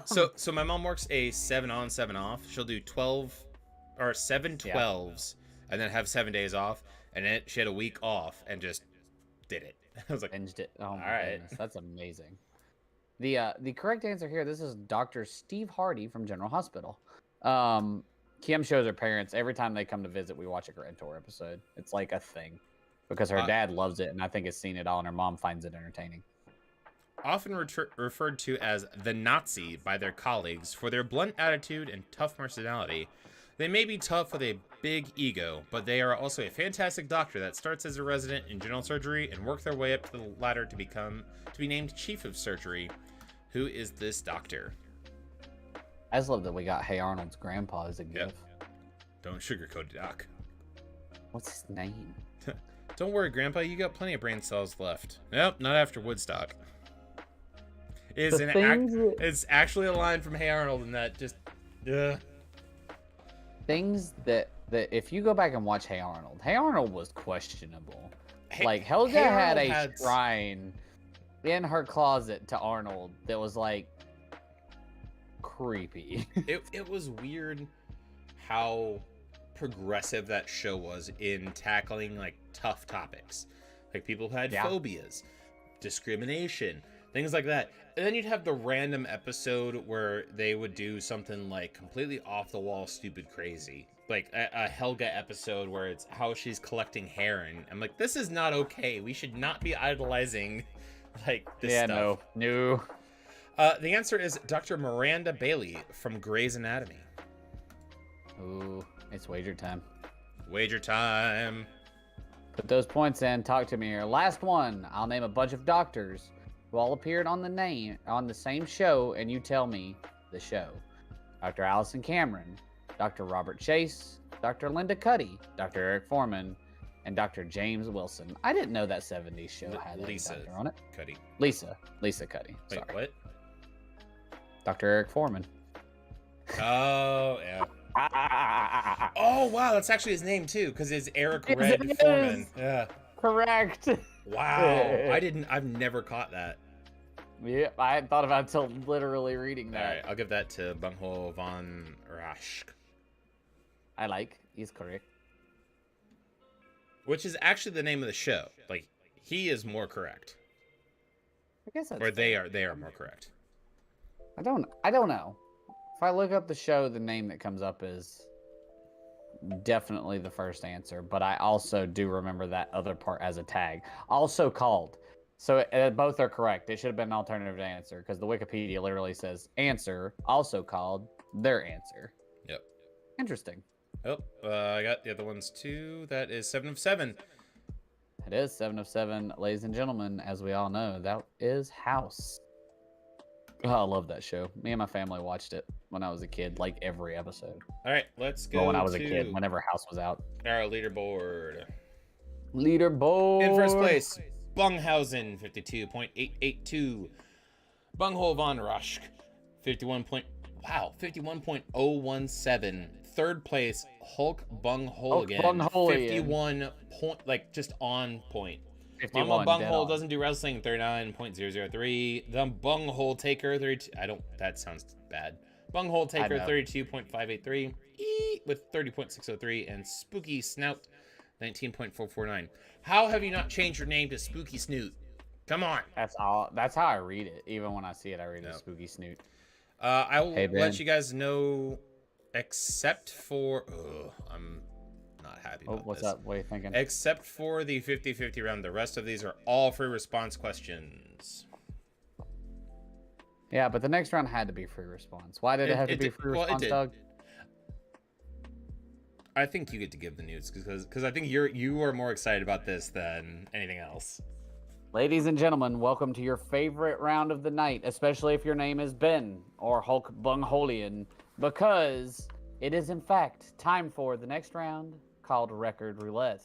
So my mom works a 7 on, 7 off. She'll do 7 12s and then have 7 days off. And then she had a week off and just did it. I was like, binged it. Oh my goodness, that's amazing. The correct answer here, this is Dr. Steve Hardy from General Hospital. Kim shows her parents every time they come to visit. We watch a Grand Tour episode. It's like a thing because her dad loves it, and I think has seen it all, and her mom finds it entertaining. Often referred to as the Nazi by their colleagues for their blunt attitude and tough personality. They may be tough with a big ego, but they are also a fantastic doctor that starts as a resident in general surgery and work their way up to the ladder to be named chief of surgery. Who is this doctor? I just love that we got Hey Arnold's grandpa as a gift. Yep. Don't sugarcoat it, Doc. What's his name? Don't worry, Grandpa. You got plenty of brain cells left. Nope, not after Woodstock. It's actually a line from Hey Arnold, and that just... Things that if you go back and watch Hey Arnold was questionable. Like Helga had a Harold shrine in her closet to Arnold that was like creepy. it was weird how progressive that show was in tackling like tough topics. Like people who had phobias, discrimination, things like that. And then you'd have the random episode where they would do something like completely off the wall, stupid, crazy. Like a Helga episode where it's how she's collecting hair, and I'm like, this is not okay. We should not be idolizing like this stuff. No. The answer is Dr. Miranda Bailey from Grey's Anatomy. Ooh, it's wager time. Wager time. Put those points in. Talk to me here. Last one. I'll name a bunch of doctors who all appeared on the same show, and you tell me the show. Dr. Allison Cameron, Dr. Robert Chase, Dr. Linda Cuddy, Dr. Eric Foreman, and Dr. James Wilson. I didn't know that 70s show had a doctor on it. Cuddy. Lisa Cuddy. Wait, sorry. what? Dr. Eric Foreman. Oh, yeah. Oh, wow, that's actually his name too, because it's Eric Yes, Red it Foreman. is. Yeah. Correct. Wow. I've never caught that. Yeah, I hadn't thought about it until literally reading that. All right, I'll give that to Bunghole von Raschke. I like. He's correct. Which is actually the name of the show. Like, he is more correct. I guess that's Or they are more correct. I don't know. If I look up the show, the name that comes up is definitely the first answer, but I also do remember that other part as a tag. Also called. So both are correct. It should have been an alternative answer because the Wikipedia literally says answer, also called their answer. Yep. Interesting. Oh, I got the other ones too. That is 7 of 7. It is 7 of 7, ladies and gentlemen. As we all know, that is House. Oh, I love that show. Me and my family watched it when I was a kid, like every episode. All right, let's go. Well, when I was a kid, whenever House was out. Our leaderboard. Leaderboard. In first place, Bunghausen, 52.882. Bunghole von Raschke, 51.017. Third place, Hulk Bunghole again. 51 point, like just on point. Mama Bunghole doesn't do wrestling, 39.003. The Bunghole Taker, 32. That sounds bad. Bunghole Taker, 32.583. With 30.603. And Spooky Snout, 19.449. How have you not changed your name to Spooky Snoot? Come on. That's all. That's how I read it. Even when I see it, I read it Spooky Snoot. I will let you guys know, except for... I'm not happy about what's this. up? What are you thinking? Except for the 50-50 round. The rest of these are all free response questions. Yeah, but the next round had to be free response. Why did it have to be free response, Doug? I think you get to give the news because I think you are more excited about this than anything else. Ladies and gentlemen, welcome to your favorite round of the night, especially if your name is Ben or Hulk Bungholian, because it is in fact time for the next round called Record Roulette.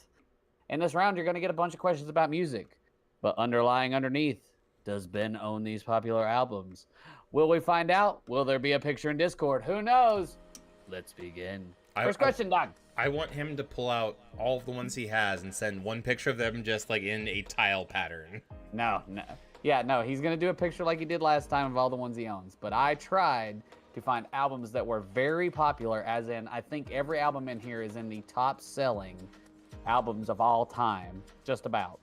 In this round, you're going to get a bunch of questions about music, but underlying underneath, does Ben own these popular albums? Will we find out? Will there be a picture in Discord? Who knows? Let's begin. First question, Doug. I want him to pull out all of the ones he has and send one picture of them just like in a tile pattern. No. Yeah, no, he's going to do a picture like he did last time of all the ones he owns. But I tried to find albums that were very popular, as in I think every album in here is in the top selling albums of all time, just about.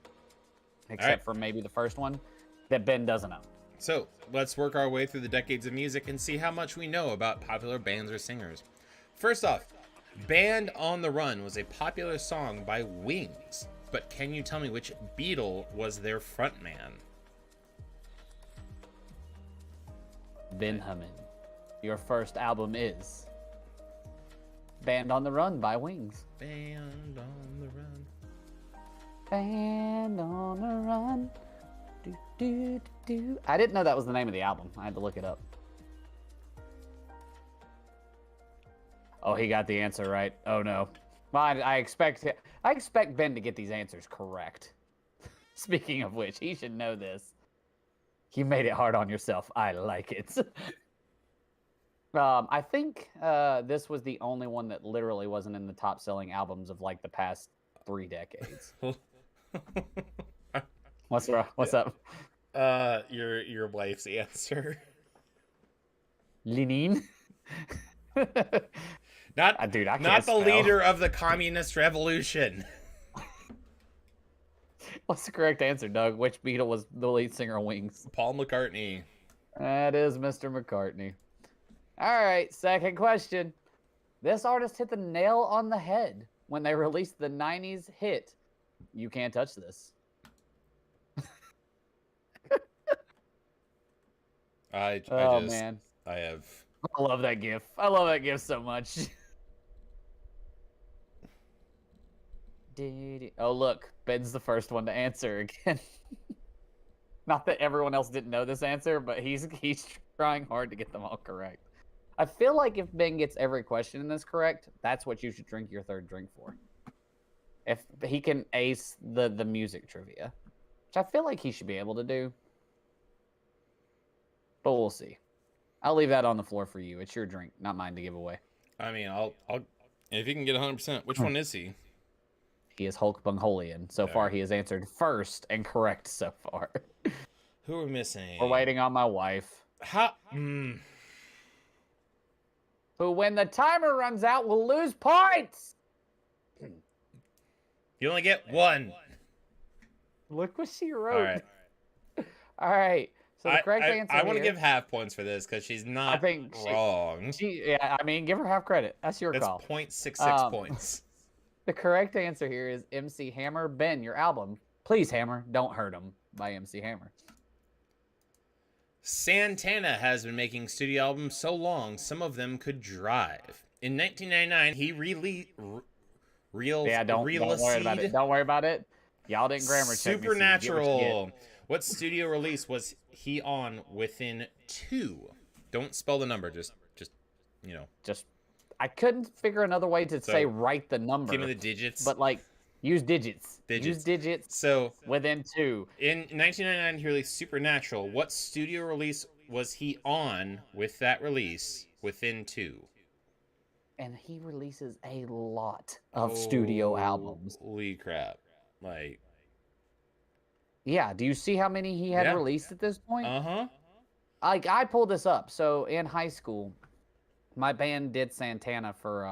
Except for maybe the first one that Ben doesn't own. So let's work our way through the decades of music and see how much we know about popular bands or singers. First off, Band on the Run was a popular song by Wings, but can you tell me which Beatle was their frontman? Benjamin, your first album is Band on the Run by Wings. Band on the Run. Band on the Run. Do, do, do. I didn't know that was the name of the album. I had to look it up. Oh, he got the answer right. Oh no. Well, I expect Ben to get these answers correct. Speaking of which, he should know this. You made it hard on yourself. I like it. I think this was the only one that literally wasn't in the top selling albums of like the past 3 decades. What's wrong? What's up? Your wife's answer. Lenin? Not Dude, I can't not the spell. leader of the communist revolution. What's the correct answer, Doug? Which Beatle was the lead singer of Wings? Paul McCartney. That is Mr. McCartney. All right, second question. This artist hit the nail on the head when they released the 90s hit, You Can't Touch This. I Man. I have. I love that gif. I love that gif so much. Oh, look. Ben's the first one to answer again. Not that everyone else didn't know this answer, but he's trying hard to get them all correct. I feel like if Ben gets every question in this correct, that's what you should drink your third drink for. If he can ace the music trivia, which I feel like he should be able to do. But we'll see. I'll leave that on the floor for you. It's your drink, not mine to give away. I mean, I'll if he can get 100%. Which one is he? He is Hulk Bungholian. So far, he has answered first and correct so far. Who are we missing? We're waiting on my wife. How? Who, when the timer runs out, will lose points. You only get one. Look what she wrote. All right. All right. So the correct answer I want to give half points for this because she's not wrong. Yeah, I mean, give her half credit. That's your call. That's 0.66 points. The correct answer here is MC Hammer. Ben, your album, Please Hammer, Don't Hurt 'Em by MC Hammer. Santana has been making studio albums so long, some of them could drive. In 1999, he Don't worry about it. Don't worry about it. Y'all didn't grammar check me. Supernatural. What studio release was he on within 2? Don't spell the number. Just you know. I couldn't figure another way to say write the number. Give me the digits. But like, use digits. Use digits. So within 2. In 1999, he released Supernatural. What studio release was he on with that release within 2? And he releases a lot of studio albums. Holy crap! Like, yeah. Do you see how many he had released at this point? Like, I pulled this up. So in high school, my band did Santana for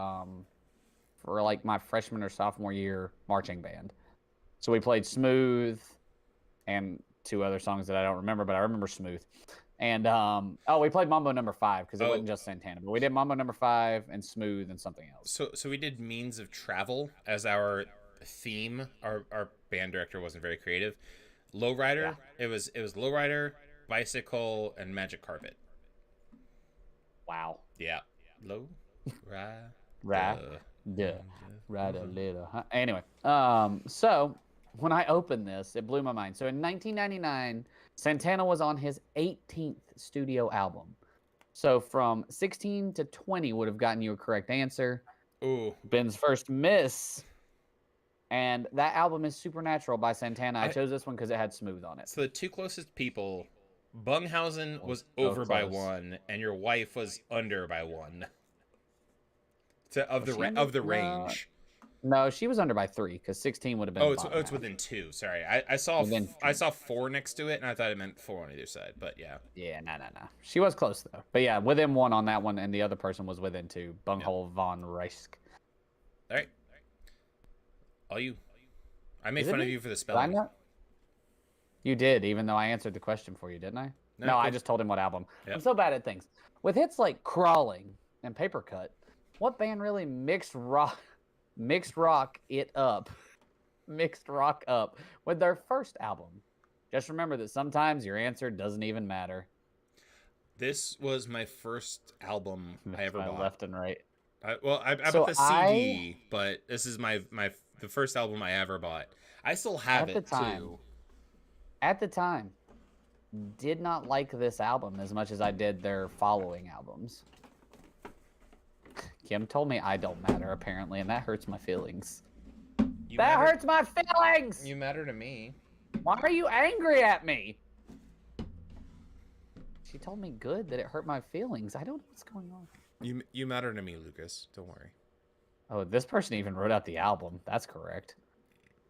like my freshman or sophomore year marching band. So we played Smooth and 2 other songs that I don't remember, but I remember Smooth. And we played Mambo No. 5 because it wasn't just Santana, but we did Mambo No. 5 and Smooth and something else. So we did Means of Travel as our theme. Our band director wasn't very creative. Lowrider. Yeah. It was Lowrider, Bicycle, and Magic Carpet. Wow. Yeah. Low. Ride a little. Huh? Anyway, so when I opened this, it blew my mind. So in 1999, Santana was on his 18th studio album. So from 16 to 20 would have gotten you a correct answer. Ooh. Ben's first miss. And that album is Supernatural by Santana. I chose this one because it had Smooth on it. So the 2 closest people, Bunghausen was over by 1, and your wife was under by 1. Of the range. No, she was under by 3 because 16 would have been. It's within 2. Sorry, I saw 4 next to it, and I thought it meant 4 on either side. But yeah. Yeah, no. She was close though. But yeah, within 1 on that one, and the other person was within 2. Bunghole von Reisk. All right. All you. I made fun of you for the spelling. You did, even though I answered the question for you, didn't I? No, I just told him what album. Yep. I'm so bad at things. With hits like Crawling and Paper Cut, what band really mixed rock it up with their first album? Just remember that sometimes your answer doesn't even matter. This was my first album I ever bought. Left and right. I bought the CD, but this is the first album I ever bought. I still have it too. At the time, did not like this album as much as I did their following albums. Kim told me I don't matter, apparently, and that hurts my feelings. Hurts my feelings! You matter to me. Why are you angry at me? She told me good that it hurt my feelings. I don't know what's going on. You matter to me, Lucas. Don't worry. Oh, this person even wrote out the album. That's correct.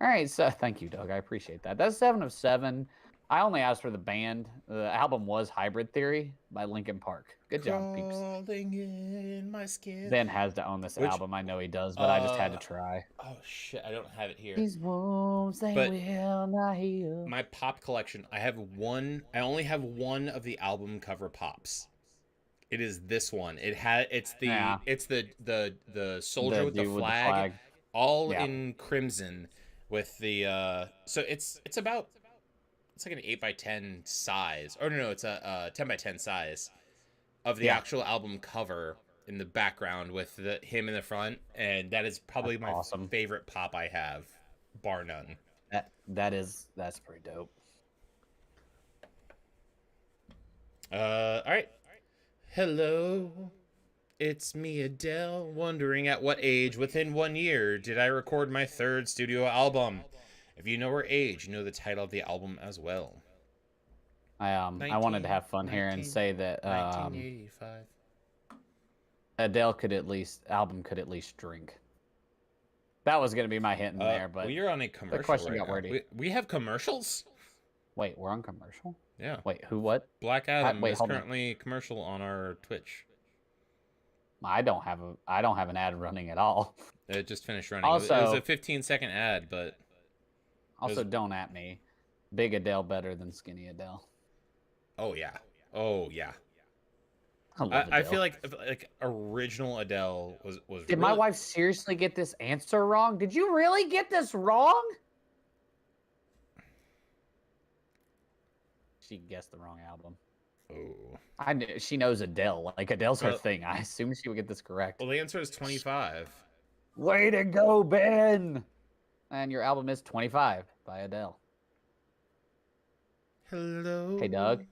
All right, so thank you, Doug. I appreciate that. That's 7 of 7. I only asked for the band. The album was Hybrid Theory by Linkin Park. Good job, peeps. Crawling in my skin. Ben has to own this album. I know he does, but I just had to try. Oh shit, I don't have it here. These wounds, they will not heal. My pop collection, I only have one of the album cover pops. It is this one. It's the soldier with the flag, all in crimson with the so it's like an 8x10 size. Or no, it's a 10x10 size of the actual album cover in the background with him in the front, and that is probably my favorite pop I have, bar none. That's pretty dope. All right. Hello, it's me, Adele, wondering at what age within 1 year did I record my 3rd studio album? If you know her age, you know the title of the album as well. I wanted to have fun here and say that 1985. Adele could at least drink. That was gonna be my hint in there, but we are on a commercial. The question right got now. wordy. We have commercials. Wait, we're on commercial? Yeah. Wait, who? What? Black Adam is currently commercial on our Twitch. I don't have an ad running at all. It just finished running. Also, it was a 15-second ad, but also don't at me. Big Adele better than skinny Adele. Oh yeah. Oh yeah. I feel like original Adele was. Did my wife seriously get this answer wrong? Did you really get this wrong? She guessed the wrong album. Oh. She knows Adele. Like Adele's her thing. I assume she would get this correct. Well, the answer is 25. Way to go, Ben! And your album is 25 by Adele. Hello. Hey, Doug.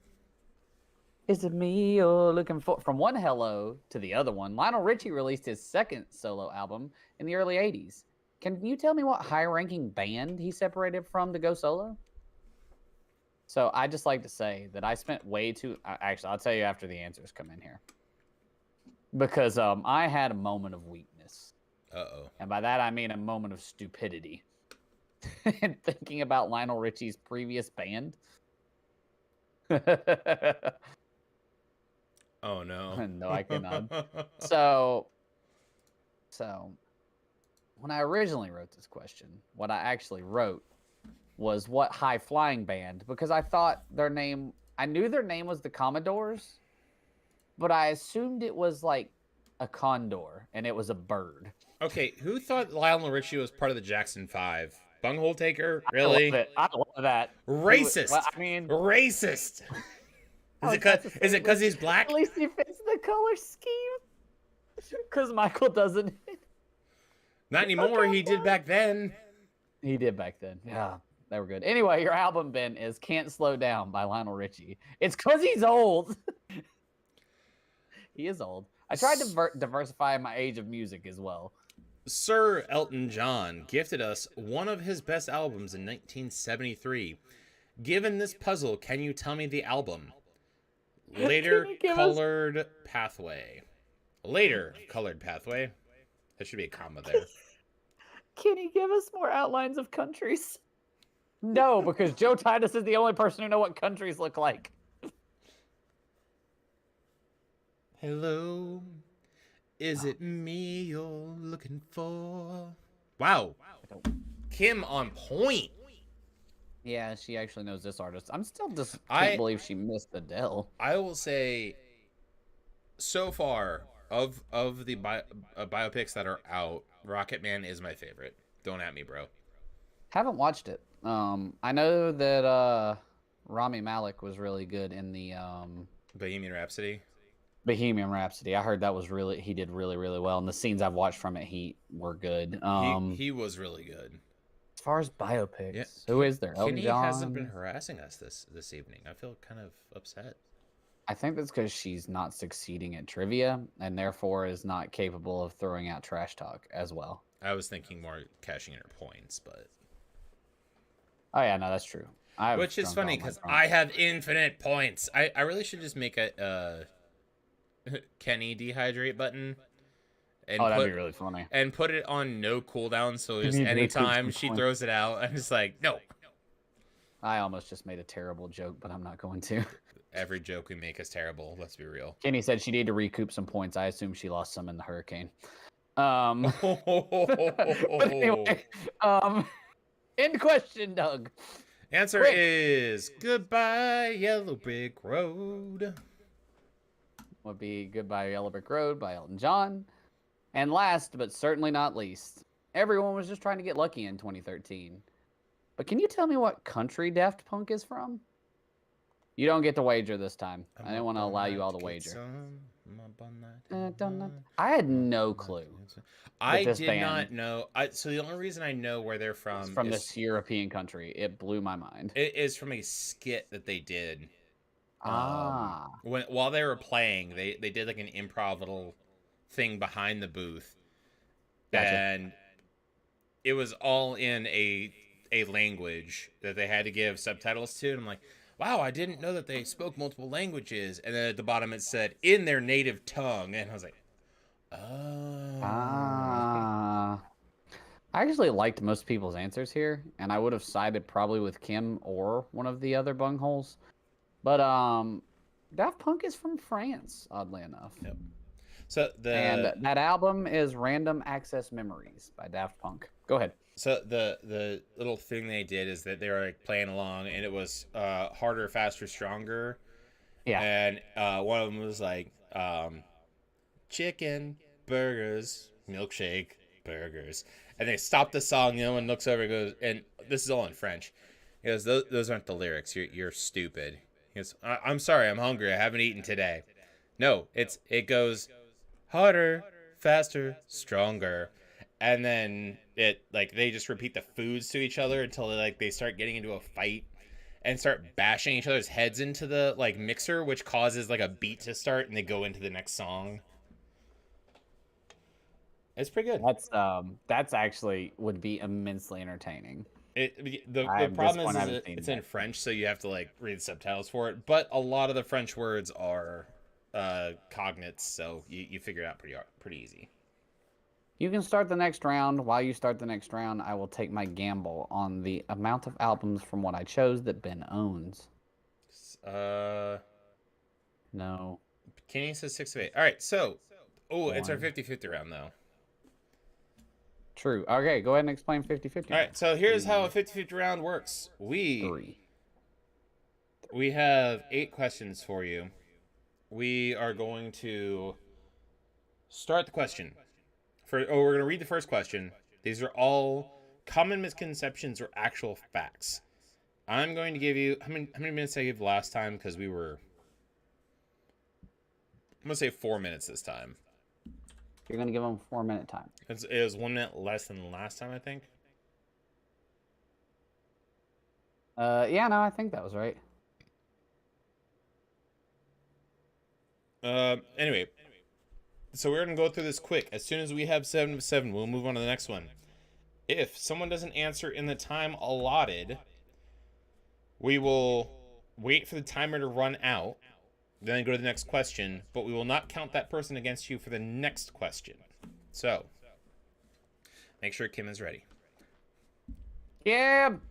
Is it me you're looking for? From one hello to the other one, Lionel Richie released his 2nd solo album in the early 80s. Can you tell me what high-ranking band he separated from to go solo? So I just like to say that I spent way too... Actually, I'll tell you after the answers come in here. Because I had a moment of weakness. Uh-oh. And by that, I mean a moment of stupidity. And thinking about Lionel Richie's previous band. Oh, no. No, I cannot. So, when I originally wrote this question, what I actually wrote was what high-flying band, because I thought I knew their name was the Commodores, but I assumed it was like a condor, and it was a bird. Okay, who thought Lionel Richie was part of the Jackson 5? Bunghole taker? Really? I love that. Racist. Well, I mean, racist. Is it because he's black? At least he fits the color scheme. Because Michael doesn't. Not anymore. He did back then. He did back then. Yeah, they were good. Anyway, your album, Ben, is "Can't Slow Down" by Lionel Richie. It's because he's old. He is old. I tried to diversify my age of music as well. Sir Elton John gifted us one of his best albums in 1973. Given this puzzle, can you tell me the album? Later Colored Pathway. Later Colored Pathway. There should be a comma there. Can you give us more outlines of countries? No, because Joe Titus is the only person who knows what countries look like. Hello. Is it me you're looking for? Wow. Kim on point. Yeah, she actually knows this artist. I'm still just can't believe she missed Adele. I will say, so far of the biopics that are out, Rocket Man is my favorite. Don't at me, bro. Haven't watched it. I know that Rami Malek was really good in the Bohemian Rhapsody. Bohemian Rhapsody. I heard that was he did really, really well. And the scenes I've watched from it, were good. He was really good. As far as biopics, who is there? Elton John? Hasn't been harassing us this evening. I feel kind of upset. I think that's because she's not succeeding at trivia and therefore is not capable of throwing out trash talk as well. I was thinking more cashing in her points, but... Oh, yeah, no, that's true. Which is funny because I have infinite points. I really should just make a Kenny dehydrate button and Oh, that'd be really funny. put it on no cooldown, so You just need to recoup anytime some she points. throws it out, I'm just like, no. I almost just made a terrible joke, but I'm not going to. Every joke we make is terrible. Let's be real. Kenny said she needed to recoup some points. I assume she lost some in the hurricane. But anyway, end question, Doug. Answer Quick. is Goodbye Yellow Brick Road. Would be Goodbye Yellow Brick Road by Elton John. And last, but certainly not least, everyone was just trying to get lucky in 2013. But can you tell me what country Daft Punk is from? You don't get to wager this time. I didn't want to allow you all to wager. I had no clue. I did not know. So the only reason I know where they're from is from this European country. It blew my mind. It is from a skit that they did. While they were playing, they did like an improv little thing behind the booth. Gotcha. And it was all in a language that they had to give subtitles to. And I'm like, wow, I didn't know that they spoke multiple languages. And then at the bottom it said, in their native tongue. And I was like, oh. I actually liked most people's answers here. And I would have sided probably with Kim or one of the other bungholes. But Daft Punk is from France, oddly enough. Yep. So and that album is Random Access Memories by Daft Punk. Go ahead. So the little thing they did is that they were like playing along, and it was harder, faster, stronger. Yeah. And one of them was like chicken burgers, milkshake burgers, and they stopped the song. You know, and looks over and goes, and this is all in French. He goes, those aren't the lyrics. You're stupid. He goes, I'm sorry, I'm hungry. I haven't eaten today. No, it goes harder, faster, stronger. And then they just repeat the foods to each other until they start getting into a fight and start bashing each other's heads into the mixer, which causes a beat to start, and they go into the next song. It's pretty good. That's actually would be immensely entertaining. The problem is it's in French, so you have to read the subtitles for it. But a lot of the French words are cognates, so you figure it out pretty easy. You can start the next round. While you start the next round, I will take my gamble on the amount of albums from what I chose that Ben owns. No. Kenny says 6 of 8. All right, so it's our 50-50 round though. True. Okay, go ahead and explain 50-50. All right, so here's how a 50-50 round works. We have 8 questions for you. We are going to start the question. We're going to read the first question. These are all common misconceptions or actual facts. I'm going to give you... How many minutes did I give last time? Because we were... I'm going to say 4 minutes this time. You're going to give them a 4-minute time. It was 1 minute less than last time, I think. Yeah, no, I think that was right. Anyway... So we're going to go through this quick. As soon as we have 7 of 7, we'll move on to the next one. If someone doesn't answer in the time allotted, we will wait for the timer to run out, then go to the next question, but we will not count that person against you for the next question. So, make sure Kim is ready. Kim!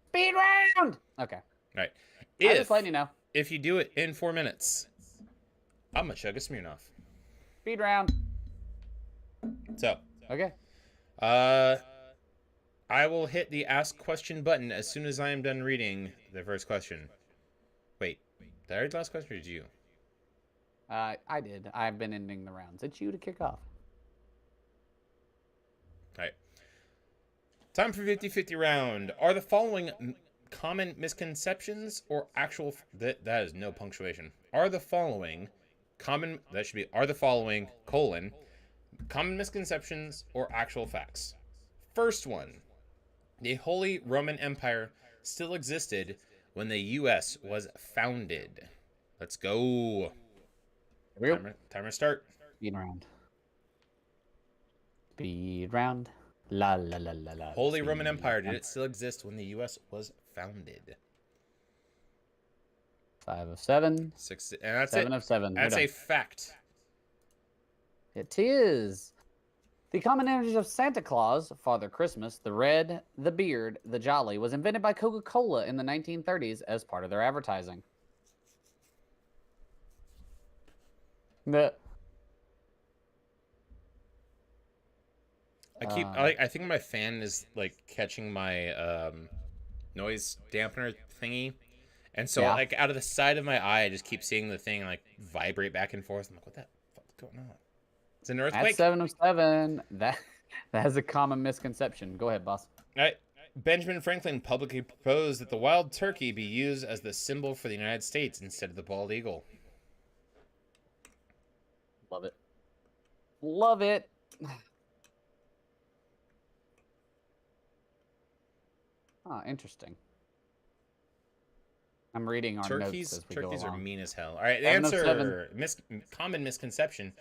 Speed round! Okay. All right. I'm just letting you know. If you do it in 4 minutes, I'm going to chug a Smirnoff. Speed round. So. Okay. I will hit the ask question button as soon as I am done reading the first question. Wait, did I read the last question or did you? I did. I've been ending the rounds. It's you to kick off. All right. Time for 50-50 round. Are the following common misconceptions or actual... That is no punctuation. Are the following... common misconceptions or actual facts? First one, the Holy Roman Empire still existed when the U.S. was founded. Let's go. Timer start. Speed round. Speed round. La la la la la. Holy Roman Empire, did it still exist when the U.S. was founded? 5 of 7. 6, and that's 7 of 7. That's a fact. It is. The common images of Santa Claus, Father Christmas, the red, the beard, the jolly, was invented by Coca-Cola in the 1930s as part of their advertising. The I think my fan is like catching my noise dampener thingy, and so Yeah. like out of the side of my eye, I just keep seeing the thing like vibrate back and forth. I'm like, what the fuck's going on? It's an earthquake. At 7 of 7, that is a common misconception. Go ahead, boss. All right. Benjamin Franklin publicly proposed that the wild turkey be used as the symbol for the United States instead of the bald eagle. Love it. Love it. Oh, interesting. I'm reading our notes as we go Turkeys along. are mean as hell. All right, the 7 of answer, common misconception.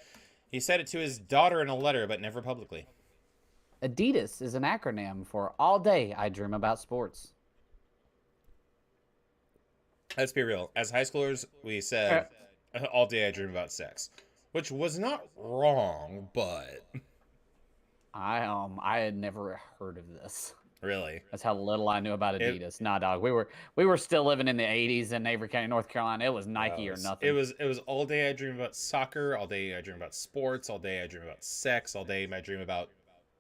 He said it to his daughter in a letter, but never publicly. Adidas is an acronym for All Day I Dream About Sports. Let's be real. As high schoolers, we said, all day I dream about sex. Which was not wrong, but... I had never heard of this. Really? That's how little I knew about Adidas. Nah, dog. We were still living in the 80s in Avery County, North Carolina. It was Nike or nothing. It was all day I dream about soccer, all day I dream about sports, all day I dream about sex, all day I dream about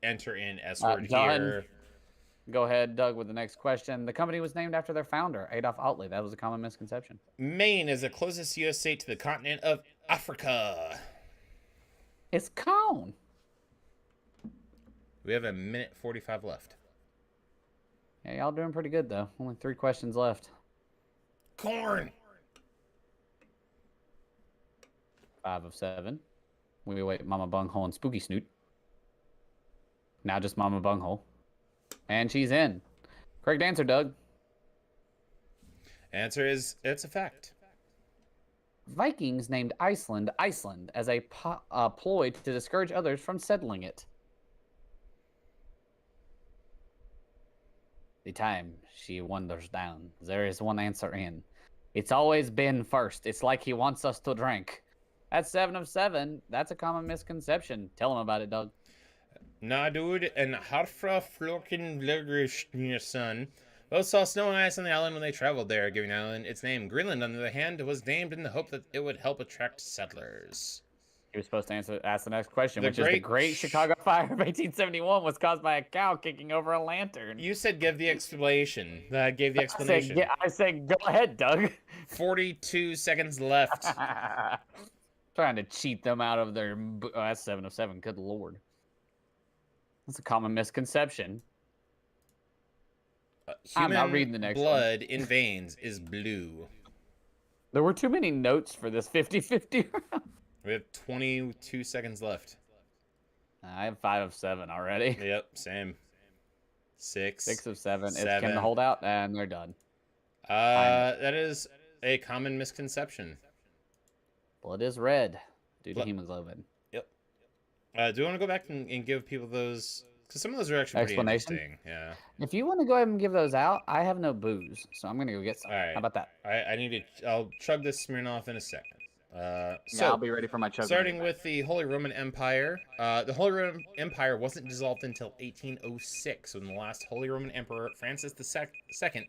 enter in S word here. Go ahead, Doug, with the next question. The company was named after their founder, Adolf Hitler. That was a common misconception. Maine is the closest U.S. state to the continent of Africa. It's Cone. We have a minute 45 left. Yeah, y'all doing pretty good, though. Only 3 questions left. Corn. 5 of 7. We wait Mama Bunghole and Spooky Snoot. Now just Mama Bunghole. And she's in. Correct answer, Doug. Answer is, it's a fact. Vikings named Iceland Iceland as a ploy to discourage others from settling it. The time she wanders down, there is one answer in. It's always been first. It's like he wants us to drink. That's 7 of 7. That's a common misconception. Tell him about it, Doug. Nah, dude, and Harfra Florkin son both saw snow and ice on the island when they traveled there, giving the island its name. Greenland, on the other hand, was named in the hope that it would help attract settlers. He was supposed to ask the next question, which is the Great Chicago Fire of 1871 was caused by a cow kicking over a lantern. You said give the explanation. I gave the explanation. I said go ahead, Doug. 42 seconds left. Trying to cheat them out of their... Oh, that's 7 of 7. Good lord. That's a common misconception. I'm not reading the next blood in veins is blue. There were too many notes for this 50-50 round. We have 22 seconds left. I have 5 of 7 already. Yep, same. 6 of 7. 7. It's Kim the holdout, and they're done. That is a common misconception. Blood is red due to hemoglobin. Yep. Do you want to go back and give people those? Because some of those are actually pretty interesting. Yeah. If you want to go ahead and give those out, I have no booze, so I'm going to go get some. All right. How about that? I need to... I'll chug this Smirnoff in a second. Yeah, I'll be ready for my chug. Starting with the Holy Roman Empire. The Holy Roman Empire wasn't dissolved until 1806, when the last Holy Roman Emperor, Francis II,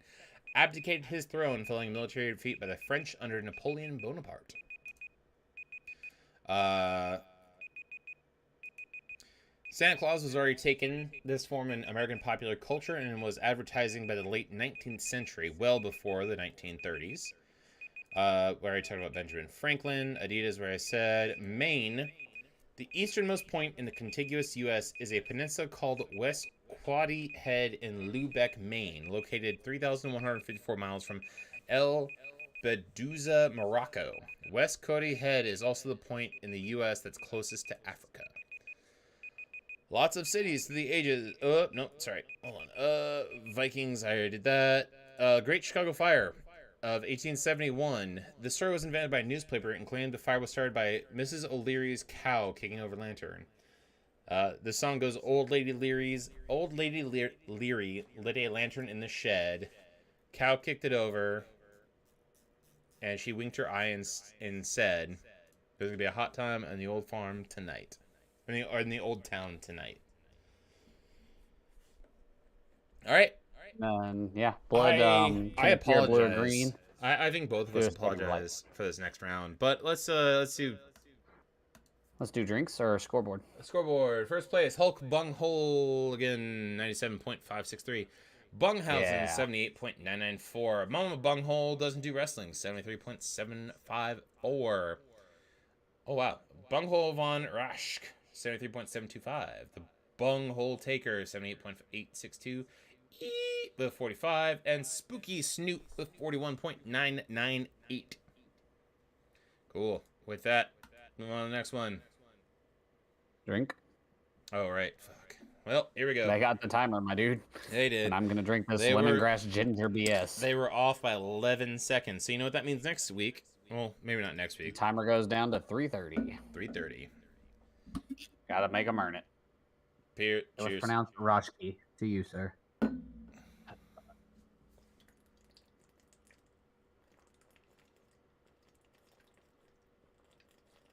abdicated his throne following military defeat by the French under Napoleon Bonaparte. Santa Claus was already taken this form in American popular culture and was advertising by the late 19th century, well before the 1930s. Where I talked about Benjamin Franklin, Adidas, where I said Maine. The easternmost point in the contiguous U.S. is a peninsula called West Quoddy Head in Lubec, Maine, located 3,154 miles from El Beduza, Morocco. West Quoddy Head is also the point in the U.S. that's closest to Africa. Lots of cities through the ages. No, sorry. Hold on. Vikings, I already did that. Great Chicago Fire of 1871. The story was invented by a newspaper and claimed the fire was started by Mrs. O'Leary's cow kicking over a lantern. The song goes, Old Lady Leary lit a lantern in the shed. Cow kicked it over, and she winked her eye and said, there's going to be a hot time on the old farm tonight. or in the old town tonight. All right. Yeah, blood. I can't see our blue or green. apologize. I think both of Do us a second light. apologize for this next round. But let's do Let's do drinks or scoreboard. scoreboard. First place, Hulk Bunghole again, 97.563. Bunghausen, Yeah. 78.994. Mama Bunghole doesn't do wrestling, 73.754. Oh wow. Bunghole von Raschk, 73.725. The Bunghole Taker, 78.862. With 45, and Spooky Snoot with 41.998. Cool. With that, move on to the next one. Drink. Oh, right. Fuck. Well, here we go. They got the timer, my dude. They did. And I'm gonna drink this They lemongrass ginger BS. They were off by 11 seconds. So you know what that means next week? Well, maybe not next The week. timer goes down to 3:30. 3:30. Gotta make them earn it. Cheers. It was pronounced Roshki to you, sir.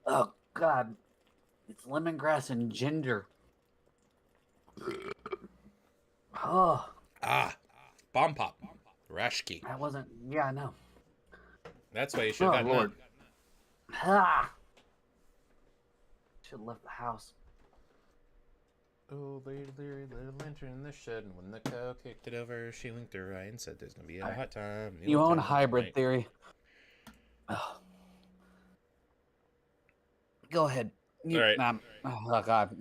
Oh God, it's lemongrass and ginger. Oh, Bomb Pop. Rashki. that wasn't. Yeah, I know. That's why you should have gotten Lord. that. Ah. Should have left the house. Oh, Larry, little lantern in the shed, and when the cow kicked it over, she linked her eye and said there's gonna be a hot time. You own time hybrid tonight." theory. Oh. Go ahead. All right. Oh God.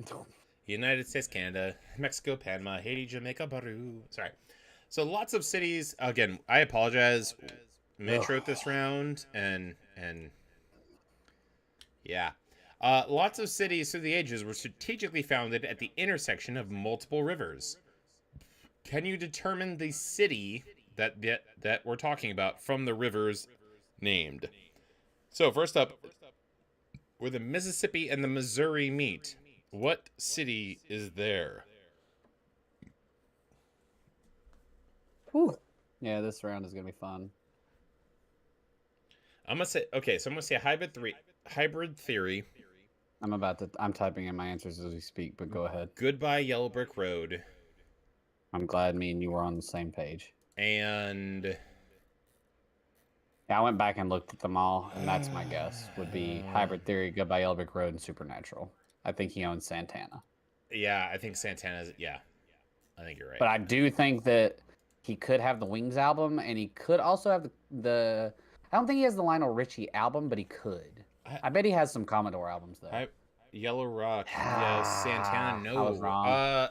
United States, Canada, Mexico, Panama, Haiti, Jamaica, Peru. Sorry. So lots of cities. Again, I apologize. Mitch wrote this round, and yeah. Lots of cities through the ages were strategically founded at the intersection of multiple rivers. Can you determine the city that we're talking about from the rivers named? So first up, where the Mississippi and the Missouri meet, what city is there? Whew. Yeah, this round is gonna be fun. I'm gonna say hybrid theory. I'm typing in my answers as we speak, but go ahead. Goodbye Yellow Brick Road. I'm glad me and you were on the same page. And Yeah, I went back and looked at them all, and that's my guess. Would be Hybrid Theory, Goodbye Yellow Brick Road, and Supernatural. I think he owns Santana. yeah, I think Santana's. Yeah, I think you're right. But I do think that he could have the Wings album, and he could also have the I don't think he has the Lionel Richie album, but he could. I bet he has some Commodore albums, though. Yellow Rock. Yeah, Santana. No. I was wrong.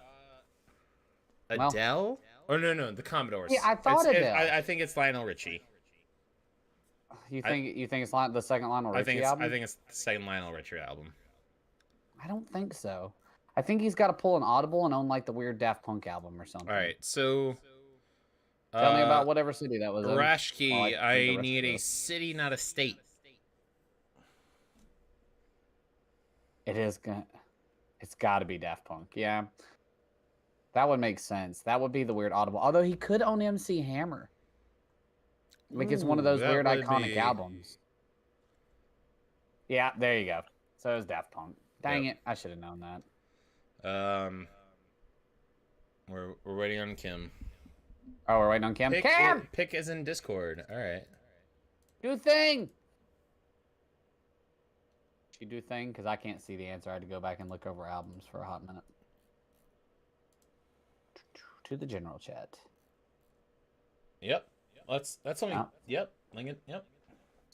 Adele? Oh, no, the Commodores. Yeah, I thought Adele. I think it's Lionel Richie. You think it's the second Lionel Richie album? I think it's the second Lionel Richie album. I don't think so. I think he's got to pull an Audible and own like the weird Daft Punk album or something. All right, so tell me about whatever city that was in. Rashki, I need a city, not a state. It's got to be Daft Punk. Yeah. That would make sense. That would be the weird Audible. Although he could own MC Hammer. Like it's one of those weird iconic albums. Yeah, there you go. So it's Daft Punk. Dang it, I should have known that. We're waiting on Kim. Oh, we're waiting on Kim. Kim! Pick is in Discord. All right. Do thing! She do thing? Because I can't see the answer. I had to go back and look over albums for a hot minute. To the general chat. Yep. That's only. Oh. Yep. Lincoln. Yep.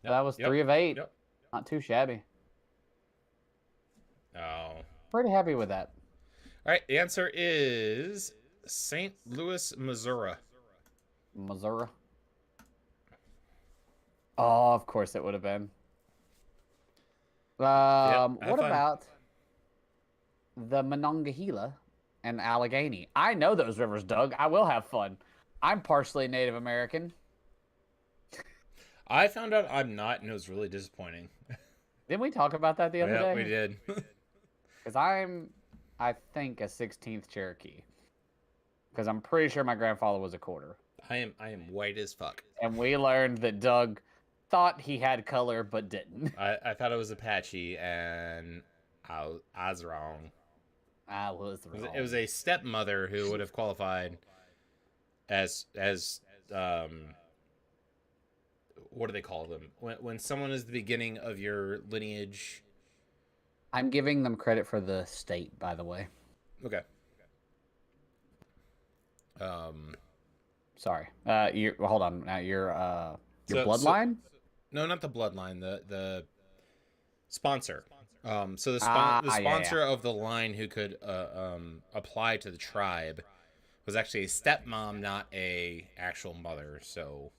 That was 3 of 8. Yep. Not too shabby. Oh. Pretty happy with that. All right. The answer is St. Louis, Missouri. Missouri. Oh, of course it would have been. What about the Monongahela and Allegheny? I know those rivers, Doug. I will have fun. I'm partially Native American. I found out I'm not, and it was really disappointing. Didn't we talk about that the other day? Yeah, we did. Because I think, a 16th Cherokee. Because I'm pretty sure my grandfather was a quarter. I am white as fuck. And we learned that Doug thought he had color, but didn't. I thought it was Apache, and I was wrong. I was wrong. It was a stepmother who would have qualified as what do they call them? When someone is the beginning of your lineage. I'm giving them credit for the state, by the way. Okay. Sorry. Hold on. Now your bloodline? No, not the bloodline. The sponsor. So the sponsor of the line who could apply to the tribe was actually a stepmom, not a actual mother. So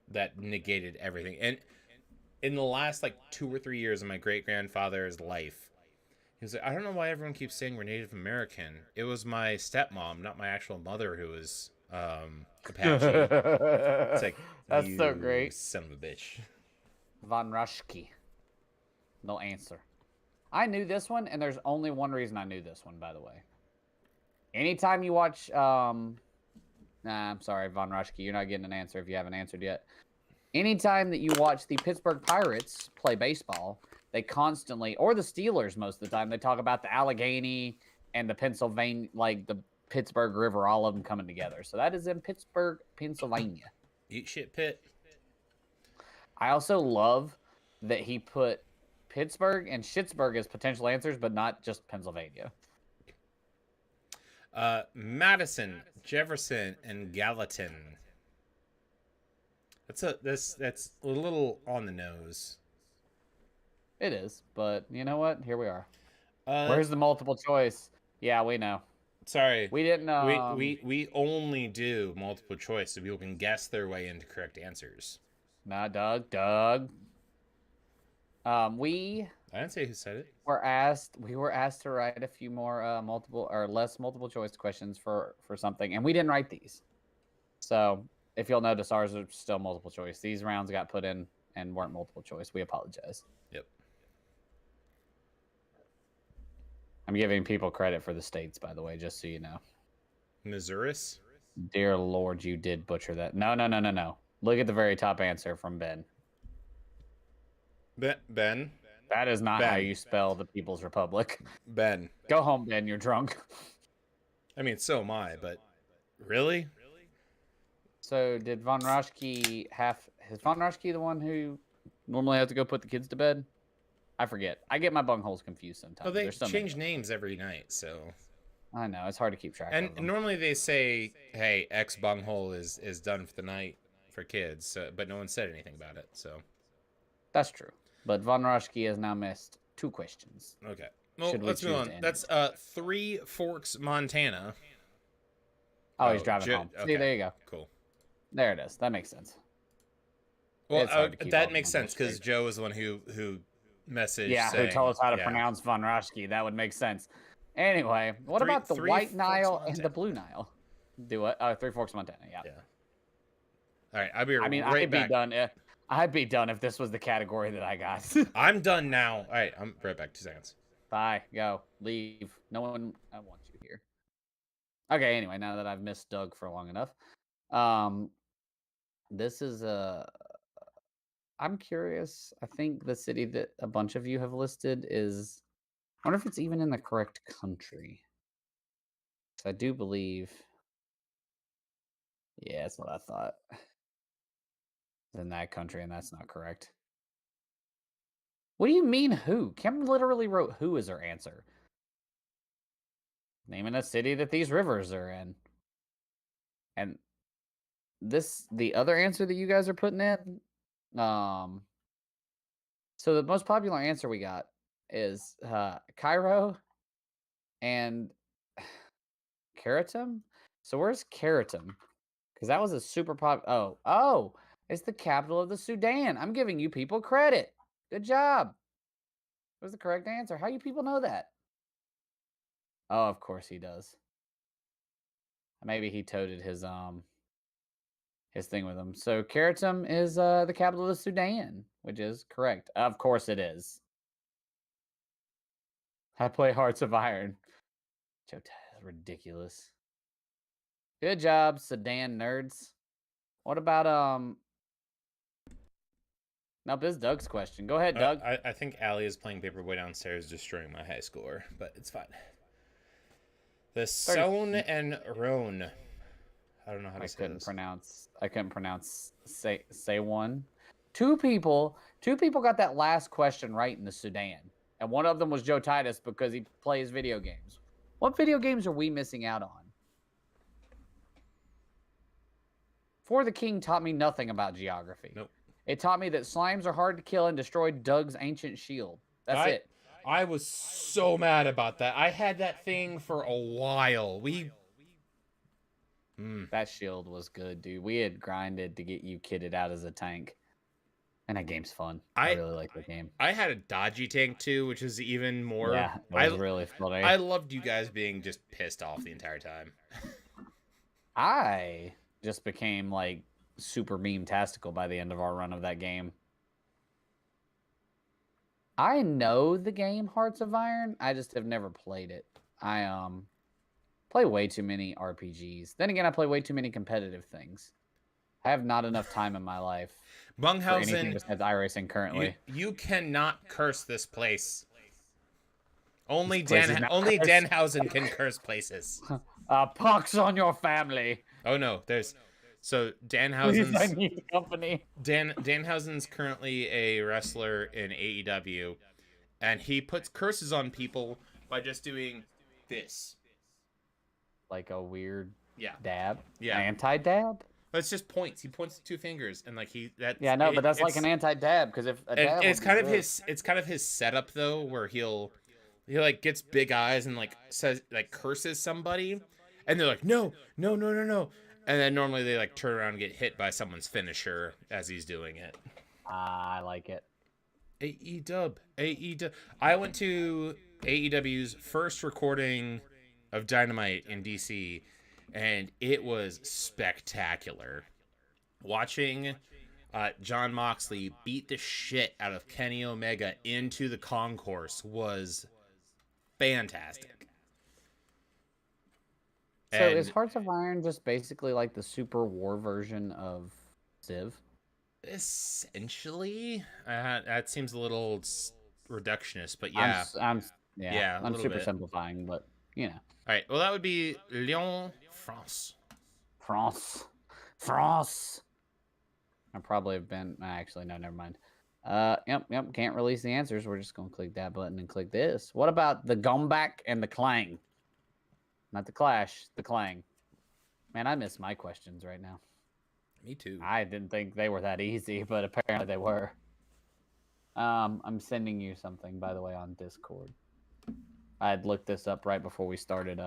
that negated everything. And in the last like 2 or 3 years of my great grandfather's life, he was like, I don't know why everyone keeps saying we're Native American. It was my stepmom, not my actual mother, who was Apache. It's like, that's so great. Son of a bitch. Von Raschke. No answer. I knew this one, and there's only one reason I knew this one, by the way. Anytime you watch, I'm sorry, Von Raschke, you're not getting an answer if you haven't answered yet. Anytime that you watch the Pittsburgh Pirates play baseball, they constantly, or the Steelers most of the time, they talk about the Allegheny and the Pennsylvania, like the Pittsburgh River, all of them coming together. So that is in Pittsburgh, Pennsylvania. Eat shit, Pitt. I also love that he put Pittsburgh and Schittsburg as potential answers, but not just Pennsylvania. Madison, Jefferson, and Gallatin. That's a little on the nose. It is, but you know what? Here we are. Where's the multiple choice? Yeah, we know. Sorry, we didn't. We only do multiple choice so people can guess their way into correct answers. Nah, Doug. I didn't say who said it. We were asked to write a few more multiple or less multiple choice questions for something, and we didn't write these. So if you'll notice, ours are still multiple choice. These rounds got put in and weren't multiple choice. We apologize. Yep. I'm giving people credit for the states, by the way, just so you know. Missouri? Dear Lord, you did butcher that. No. Look at the very top answer from Ben. Ben? That is not how you spell the People's Republic. Ben. Go home, Ben. You're drunk. I mean, so am I, but really? So did Von Raschke is Von Raschke the one who normally has to go put the kids to bed? I forget. I get my bungholes confused sometimes. Oh, they change names every night, so. I know, it's hard to keep track of them. And normally they say, hey, X bunghole is done for the night for kids, but no one said anything about it, so. That's true. But Von Raschke has now missed 2 questions. Okay. Well, let's move on. That's Three Forks, Montana. Oh, he's driving home. Okay. See, there you go. Cool. There it is. That makes sense. Well, that makes sense because Joe is the one who messaged. Yeah, saying, who told us how to pronounce Von Raschke. That would make sense. Anyway, what about the White Nile and the Blue Nile? Do what? Three Forks, Montana. Yeah. All right, I'll be right back. I'd be done if this was the category that I got. I'm done now. All right, I'm right back. 2 seconds. Bye. Go. Leave. No one. I want you here. Okay. Anyway, now that I've missed Doug for long enough, this is I'm curious. I think the city that a bunch of you have listed is. I wonder if it's even in the correct country. I do believe. Yeah, that's what I thought. It's in that country, and that's not correct. What do you mean, who? Kim literally wrote who as her answer. Naming a city that these rivers are in. And the other answer that you guys are putting in, so the most popular answer we got is Cairo and Khartoum. So where's Khartoum? Because that was a super pop. Oh, it's the capital of the Sudan. I'm giving you people credit. Good job. What's the correct answer? How you people know that? Oh, of course he does. Maybe he toted his thing with him. So Khartoum is the capital of the Sudan, which is correct. Of course it is. I play Hearts of Iron. Joe, that's ridiculous. Good job, Sudan nerds. What about Now, this is Doug's question. Go ahead, Doug. I think Allie is playing Paperboy downstairs, destroying my high score, but it's fine. The Sohn and Roan. I don't know how to say this. I couldn't pronounce say one. Two people got that last question right in the Sudan. And one of them was Joe Titus because he plays video games. What video games are we missing out on? For the King taught me nothing about geography. Nope. It taught me that slimes are hard to kill and destroyed Doug's ancient shield. That's it. I was so mad about that. I had that thing for a while. That shield was good, dude. We had grinded to get you kitted out as a tank. And that game's fun. I really like the game. I had a dodgy tank too, which is even more. Yeah, it was really funny. I loved you guys being just pissed off the entire time. I just became like super meme-tastical by the end of our run of that game. I know the game Hearts of Iron. I just have never played it. I play way too many RPGs. Then again, I play way too many competitive things. I have not enough time in my life for anything besides iRacing currently. You cannot curse this place. Only Danhausen can curse places. Pox on your family. Oh no, so Danhausen's I need company. Danhausen's currently a wrestler in AEW, and he puts curses on people by just doing this. Like a weird dab? Yeah. Anti-dab? But it's just points. He points to two fingers, and like but that's like an anti-dab because if a dab it's kind of his setup though, where he like gets big eyes and like says like curses somebody, and they're like no, and then normally they like turn around and get hit by someone's finisher as he's doing it. I like it. AEW. I went to AEW's first recording of Dynamite in DC, and it was spectacular. Watching Jon Moxley beat the shit out of Kenny Omega into the concourse was fantastic. So is Hearts of Iron just basically like the Super War version of Civ? Essentially, that seems a little reductionist, but yeah. I'm super simplifying, but you know. All right, well that would be Lyon, France. France. I probably have been. Actually, no, never mind. Yep. Can't release the answers. We're just gonna click that button and click this. What about the Gombak and the Clang? Not the Clash, the Clang. Man, I miss my questions right now. Me too. I didn't think they were that easy, but apparently they were. I'm sending you something, by the way, on Discord. I had looked this up right before we started.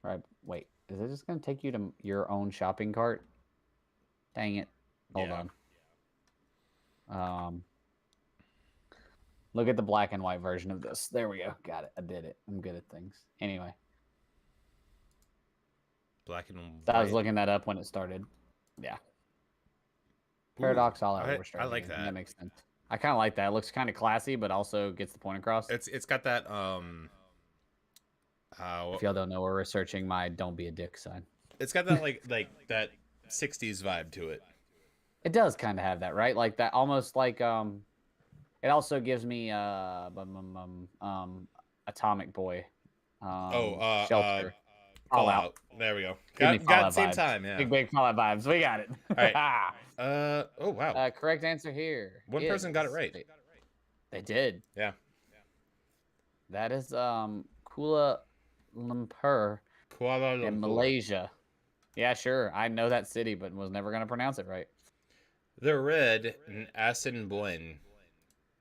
Right, wait. Is it just going to take you to your own shopping cart? Dang it. Hold on. Look at the black and white version of this. There we go. Got it. I did it. I'm good at things. Anyway. Black and white. I was looking that up when it started. Yeah. Paradox all out. I like that. That makes sense. I kind of like that. It looks kind of classy, but also gets the point across. It's got that if y'all don't know, we're researching my "Don't be a dick" sign. It's got that like that 60s vibe to it. It does kind of have that, right? Like that, almost like It also gives me Atomic Boy. Shelter. Fallout. There we go. Got the same time, yeah. Big Fallout vibes. We got it. All right. Oh wow. Correct answer here. One person got it right. They did. Yeah. That is Kuala Lumpur in Malaysia. Yeah, sure. I know that city, but was never gonna pronounce it right. The red Assiniboine.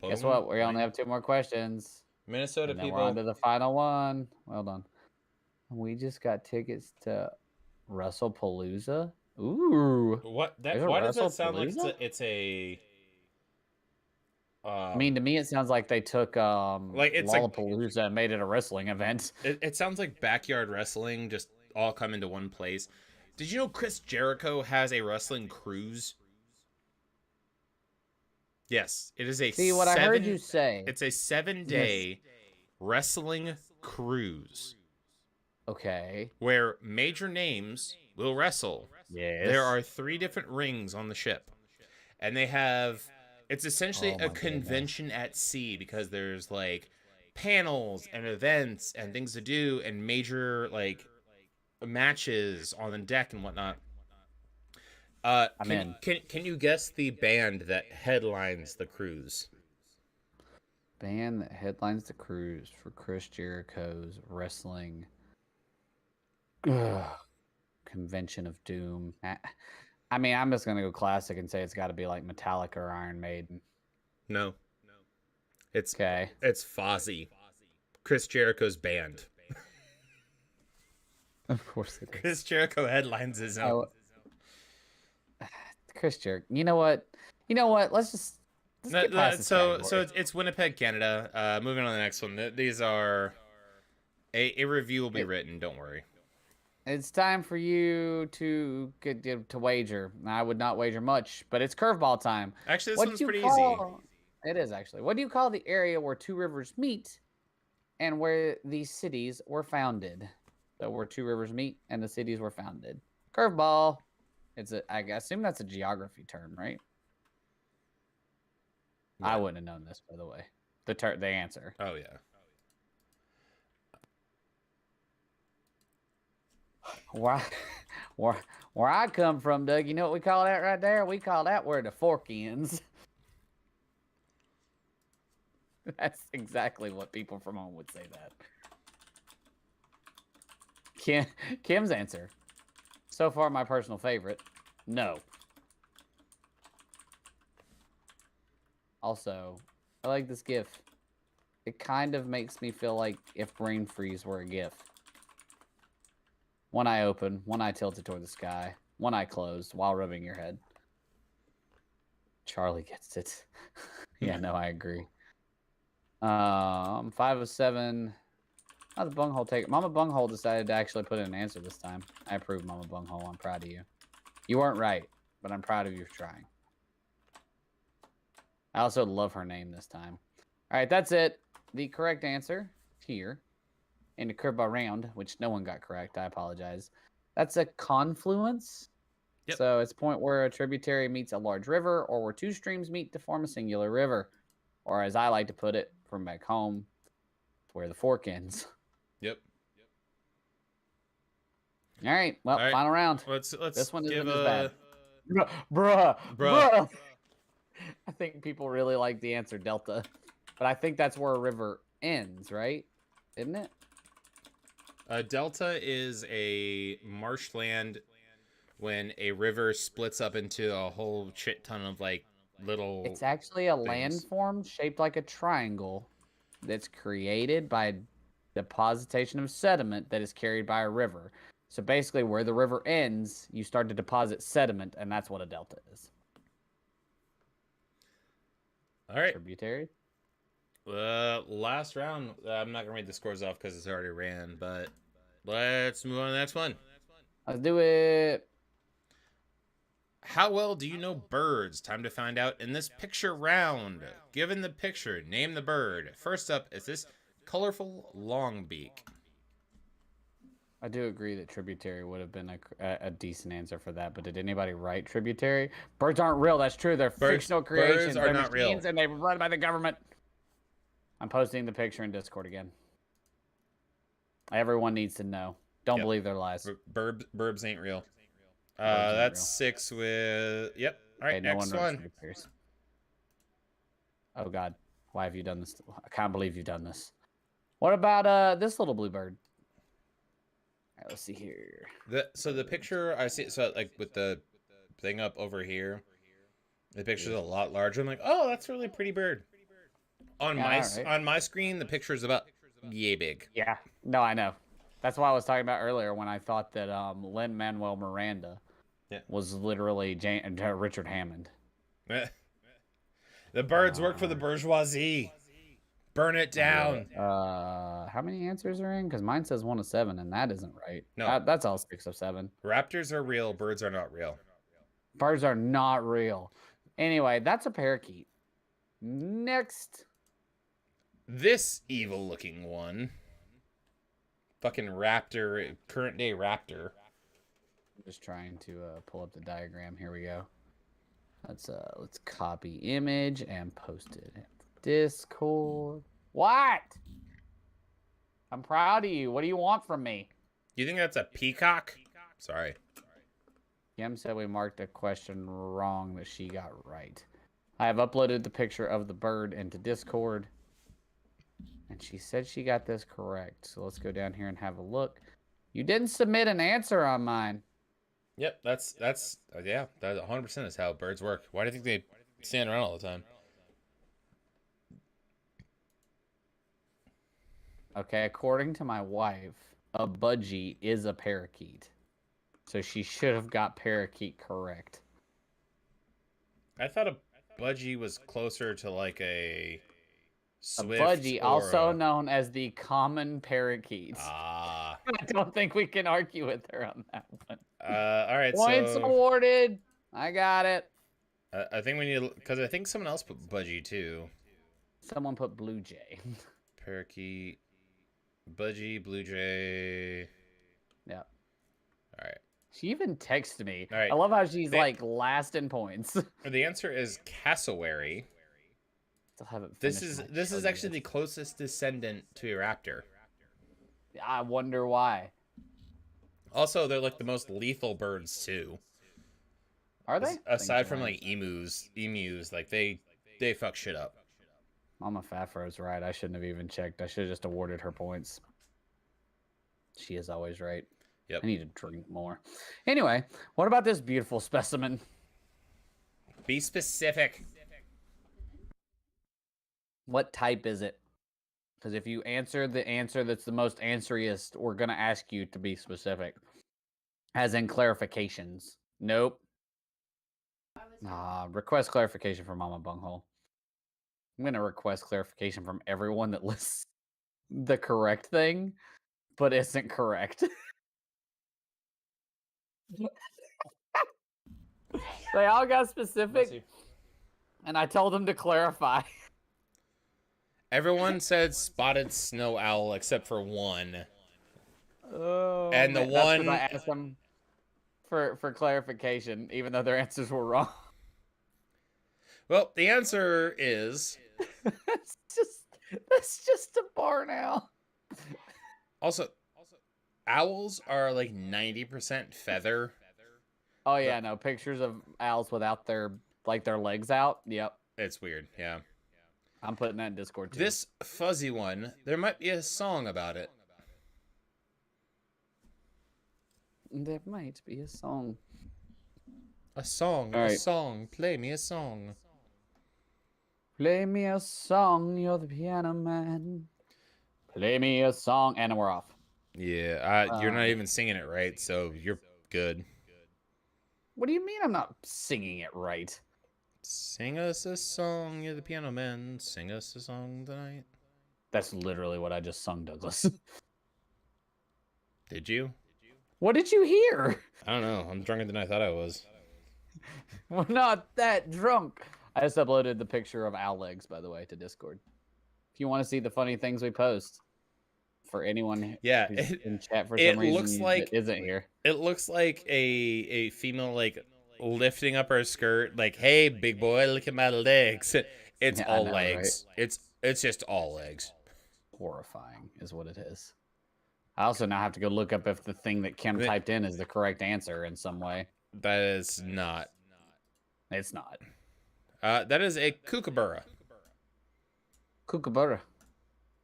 Guess what? We only have 2 more questions. Minnesota and then people. We're on to the final one. Well done. We just got tickets to WrestlePalooza. Ooh. What? Why does that sound like it's a? I mean, to me, it sounds like they took it's Lollapalooza and made it a wrestling event. It sounds like backyard wrestling, just all come into one place. Did you know Chris Jericho has a wrestling cruise? Yes, it is a. See what I heard you say. It's a 7-day wrestling cruise. Okay. Where major names will wrestle. Yes. There are 3 different rings on the ship, and they have. It's essentially a convention at sea because there's like panels and events and things to do and major like matches on the deck and whatnot. Can you guess the band that headlines the cruise? Band that headlines the cruise for Chris Jericho's wrestling Convention of Doom. I mean, I'm just gonna go classic and say it's got to be like Metallica or Iron Maiden. No. It's Okay. It's Fozzy, Chris Jericho's band. Of course it is. Chris Jericho headlines his own. Chris Jericho. You know what? Let's get past this category. It's Winnipeg, Canada. Moving on to the next one. These are a review will be written. Don't worry. It's time for you to wager. I would not wager much, but it's curveball time. Actually, this one's pretty easy. It is actually. What do you call the area where two rivers meet, and where these cities were founded? So where two rivers meet and the cities were founded. Curveball. I assume that's a geography term, right? Yeah. I wouldn't have known this, by the way. The answer. Oh yeah. Where I come from, Doug, you know what we call that right there? We call that where the fork ends. That's exactly what people from home would say that. Kim's answer. So far, my personal favorite. No. Also, I like this GIF. It kind of makes me feel like if Brain Freeze were a GIF. One eye open, one eye tilted toward the sky, one eye closed while rubbing your head. Charlie gets it. Yeah, no, I agree. 5 of 7. Oh, the bunghole take. Mama Bunghole decided to actually put in an answer this time. I approve, Mama Bunghole. I'm proud of you. You weren't right, but I'm proud of you for trying. I also love her name this time. All right, that's it. The correct answer here in the curveball round, which no one got correct. I apologize. That's a confluence. Yep. So it's a point where a tributary meets a large river, or where two streams meet to form a singular river. Or as I like to put it from back home, where the fork ends. Yep. All right. Well, final round. Let's this one isn't as bad. Bruh. I think people really like the answer Delta, but I think that's where a river ends, right? Isn't it? Delta is a marshland when a river splits up into a whole shit ton of like little. It's actually a landform shaped like a triangle that's created by depositation of sediment that is carried by a river. So basically, where the river ends, you start to deposit sediment, and that's what a delta is. All right. Tributary. Last round. I'm not gonna read the scores off because it's already ran, but let's move on to the next one. Let's do it. How well do you know birds? Time to find out in this picture round. Given the picture, name the bird. First up is this colorful longbeak. I do agree that tributary would have been a decent answer for that, but did anybody write tributary? Birds aren't real. That's true. They're fictional creations. Birds are not real. And they're run by the government. I'm posting the picture in Discord again. Everyone needs to know. Don't believe their lies. Burbs ain't real. That's 6 with... Yep. All right, okay, next one. Oh, God. Why have you done this? I can't believe you've done this. What about this little blue bird? All right, let's see here. So the picture I see, so like with the thing up over here, the picture's a lot larger. I'm like, oh, that's a really pretty bird. On my screen, the picture is about yay big. Yeah. No, I know. That's what I was talking about earlier when I thought that Lin-Manuel Miranda was literally Richard Hammond. The birds work for the bourgeoisie. Burn it down. How many answers are in? Because mine says 1 of 7, and that isn't right. No, that's all 6 of 7. Raptors are real. Birds are not real. Birds are not real. Anyway, that's a parakeet. Next. This evil-looking one. Fucking raptor, current day raptor. I'm just trying to pull up the diagram. Here we go. Let's copy image and post it in Discord. What? I'm proud of you. What do you want from me? You think that's a peacock? Sorry. Kim said we marked a question wrong that she got right. I have uploaded the picture of the bird into Discord. And she said she got this correct. So let's go down here and have a look. You didn't submit an answer on mine. Yep, that's yeah, that 100% is how birds work. Why do you think they stand around all the time? Okay, according to my wife, a budgie is a parakeet. So she should have got parakeet correct. I thought a budgie was closer to like a swift. A budgie, also known as the common parakeet. Ah. I don't think we can argue with her on that one. All right. Points so awarded. I got it. I think we need, because I think someone else put budgie too. Someone put blue jay. Parakeet, budgie, blue jay. Yep. All right. She even texted me. All right. I love how she's like last in points. The answer is cassowary. Still haven't This finished is actually the closest descendant to a raptor. I wonder why. Also, they're like the most lethal birds too. Are they? Aside from like emus, like they fuck shit up. Mama Fafro's right. I shouldn't have even checked. I should have just awarded her points. She is always right. Yep. I need to drink more. Anyway, what about this beautiful specimen? Be specific. What type is it? Because if you answer the answer that's the most answeriest, we're going to ask you to be specific. As in clarifications. Nope. Request clarification from Mama Bunghole. I'm going to request clarification from everyone that lists the correct thing, but isn't correct. They all got specific, and I told them to clarify. Everyone said spotted snow owl except for one. Oh, and the man, that's 'cause one I asked them for clarification, even though their answers were wrong. Well, the answer is that's just a barn owl. also owls are like 90% feather. Oh yeah, no pictures of owls without their legs out. Yep, It's weird. Yeah. I'm putting that in Discord too. This fuzzy one, there might be a song about it. There might be a song. A song, All a right. song. Play me a song. Play me a song, you're the piano man. Play me a song, and we're off. Yeah, you're not even singing it right, so you're good. What do you mean I'm not singing it right? Sing us a song, you're the piano man. Sing us a song tonight. That's literally what I just sung, Douglas. Did you? What did you hear? I don't know. I'm drunker than I thought I was. We're not that drunk. I just uploaded the picture of owl legs, by the way, to Discord. If you want to see the funny things we post, for anyone who's in chat for some reason looks like that isn't here. It looks like a female like lifting up her skirt, like, "Hey, big boy, look at my legs." It's all legs. Right? It's just all legs. Horrifying is what it is. I also now have to go look up if the thing that Kim typed in is the correct answer in some way. That is not. It's not. That is a kookaburra. Kookaburra.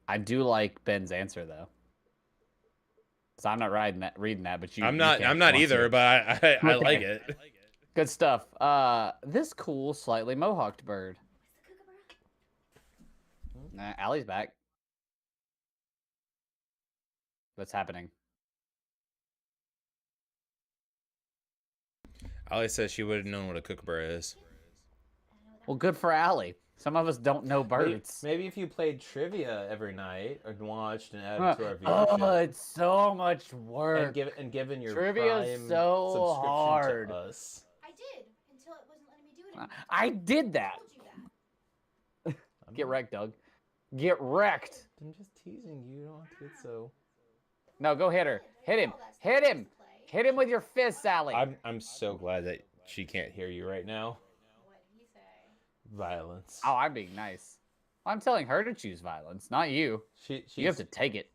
I do like Ben's answer though. So I'm not reading that, but you. I'm not either, but I like it. Good stuff. This cool, slightly mohawked bird. Allie's back. What's happening? Allie says she would have known what a kookaburra is. Well, good for Allie. Some of us don't know birds. Maybe if you played trivia every night and watched and added to our viewership. Oh, it's so much work. And given your trivia is Prime so subscription hard. to us. I did until it wasn't letting me do it anymore. I did that. I told you that. Get wrecked, Doug. Get wrecked. I'm just teasing you. You don't have to get so. No, go hit her. Hit him. Hit him. Hit him with your fists, Allie. I'm so glad that she can't hear you right now. What'd he say? Violence. Oh, I'm being nice. I'm telling her to choose violence, not you. She's, You have to take it.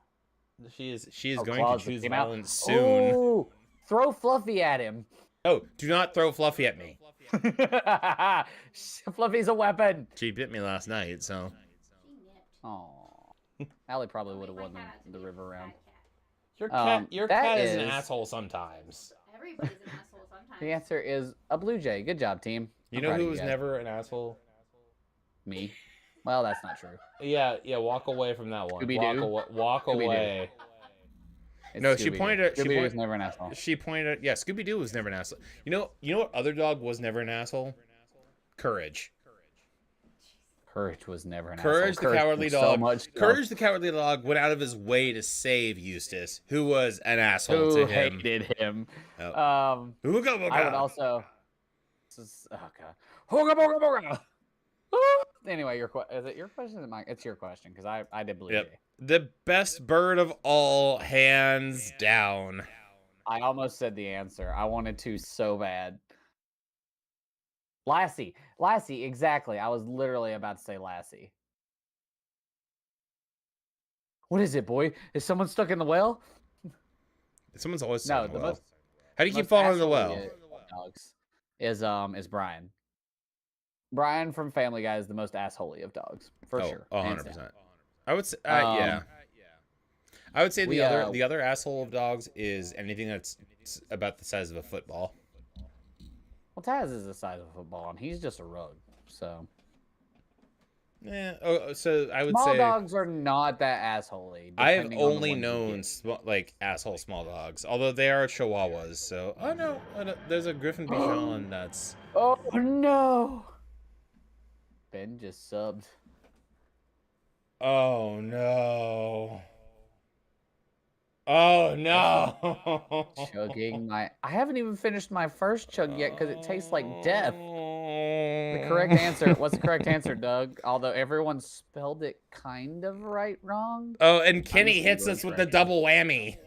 She is Oh, going claws to that choose came out. violence soon. Oh, throw Fluffy at him. Oh, do not throw Fluffy at me. Fluffy's a weapon. She bit me last night, so. She nipped. Oh, Allie probably would have Leave won my cat out to the be a river round. fat cat. Your that cat is an is- asshole sometimes. Everybody's an asshole sometimes. The answer is a blue jay. Good job, team. You I'm know proud of who was guys. never an asshole? Me. Well, that's not true. Yeah, walk away from that one. Scooby-Doo? Walk Scooby-Doo. away. It's No, she Scooby-Doo. pointed at- she Scooby-Doo was point- never an asshole. She pointed at, yeah, Scooby-Doo was never an asshole. You know what other dog was never an asshole? Courage. Courage was never an Courage asshole. the Cowardly was so Dog. much stuff. Courage the Cowardly Dog went out of his way to save Eustace, who was an asshole Who to him. hated him. Oh. I Ooga would booga. also. Oh god. Hooga booga booga. Woo! Anyway, is it your question? Or mine? It's your question because I did believe Yep. you. The best bird of all, hands down. I almost said the answer. I wanted to so bad. Lassie, exactly. I was literally about to say Lassie. What is it, boy? Is someone stuck in the well? Someone's always No, stuck in the the well. most- How do you keep Most falling in the assholey well? of dogs is Brian. Brian from Family Guy is the most assholey of dogs, for sure. hands 100%. down. I would say, yeah. I would say we, the other asshole of dogs is anything that's about the size of a football. Well, Taz is the size of a football, and he's just a rug. So Yeah. Oh, so I would small say dogs are not that assholey. I've depending on the only ones you known get. like asshole small dogs, although they are Chihuahuas. So I know there's a Griffin Bichon that's. Oh no! Ben just subbed. Oh no. Oh no. Chugging my. I haven't even finished my first chug yet because it tastes like death. The correct answer. What's the correct answer, Doug? Although everyone spelled it kind of wrong. Oh, and Kenny just hits gonna us with try the it. double whammy.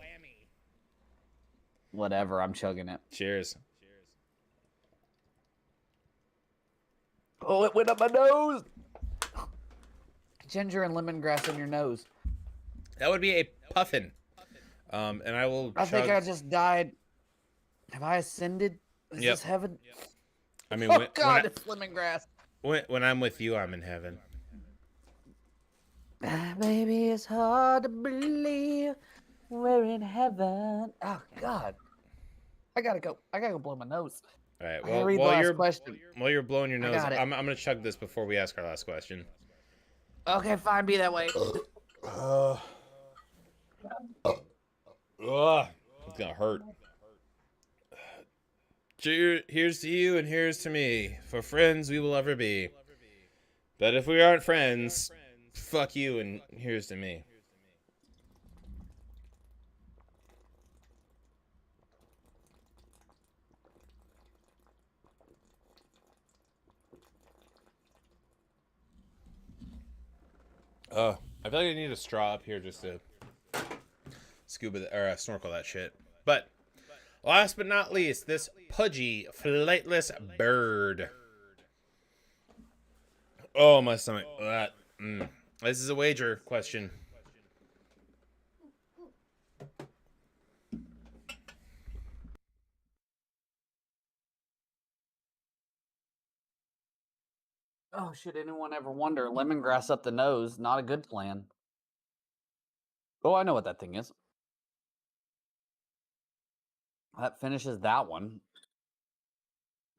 Whatever. I'm chugging it. Cheers. Oh, it went up my nose. Ginger and lemongrass in your nose. That would be a puffin. And I will. I think chug- I just died. Have I ascended? Is Yep. this heaven? I mean, Oh God, it's lemongrass. when I'm with you, I'm in heaven. Baby, it's hard to believe we're in heaven. Oh God, I gotta go. I gotta go blow my nose. All right. I gotta Well, read the last question. while you're blowing your I nose, got it. I'm gonna chug this before we ask our last question. Okay, fine. Be that way. It's gonna hurt. Here's to you and here's to me. For friends we will ever be. But if we aren't friends, fuck you and here's to me. I feel like I need a straw up here just to snorkel that shit. But last but not least, this pudgy, flightless bird. Oh, my stomach. This is a wager question. Oh, should anyone ever wonder? Lemongrass up the nose, not a good plan. Oh, I know what that thing is. That finishes that one.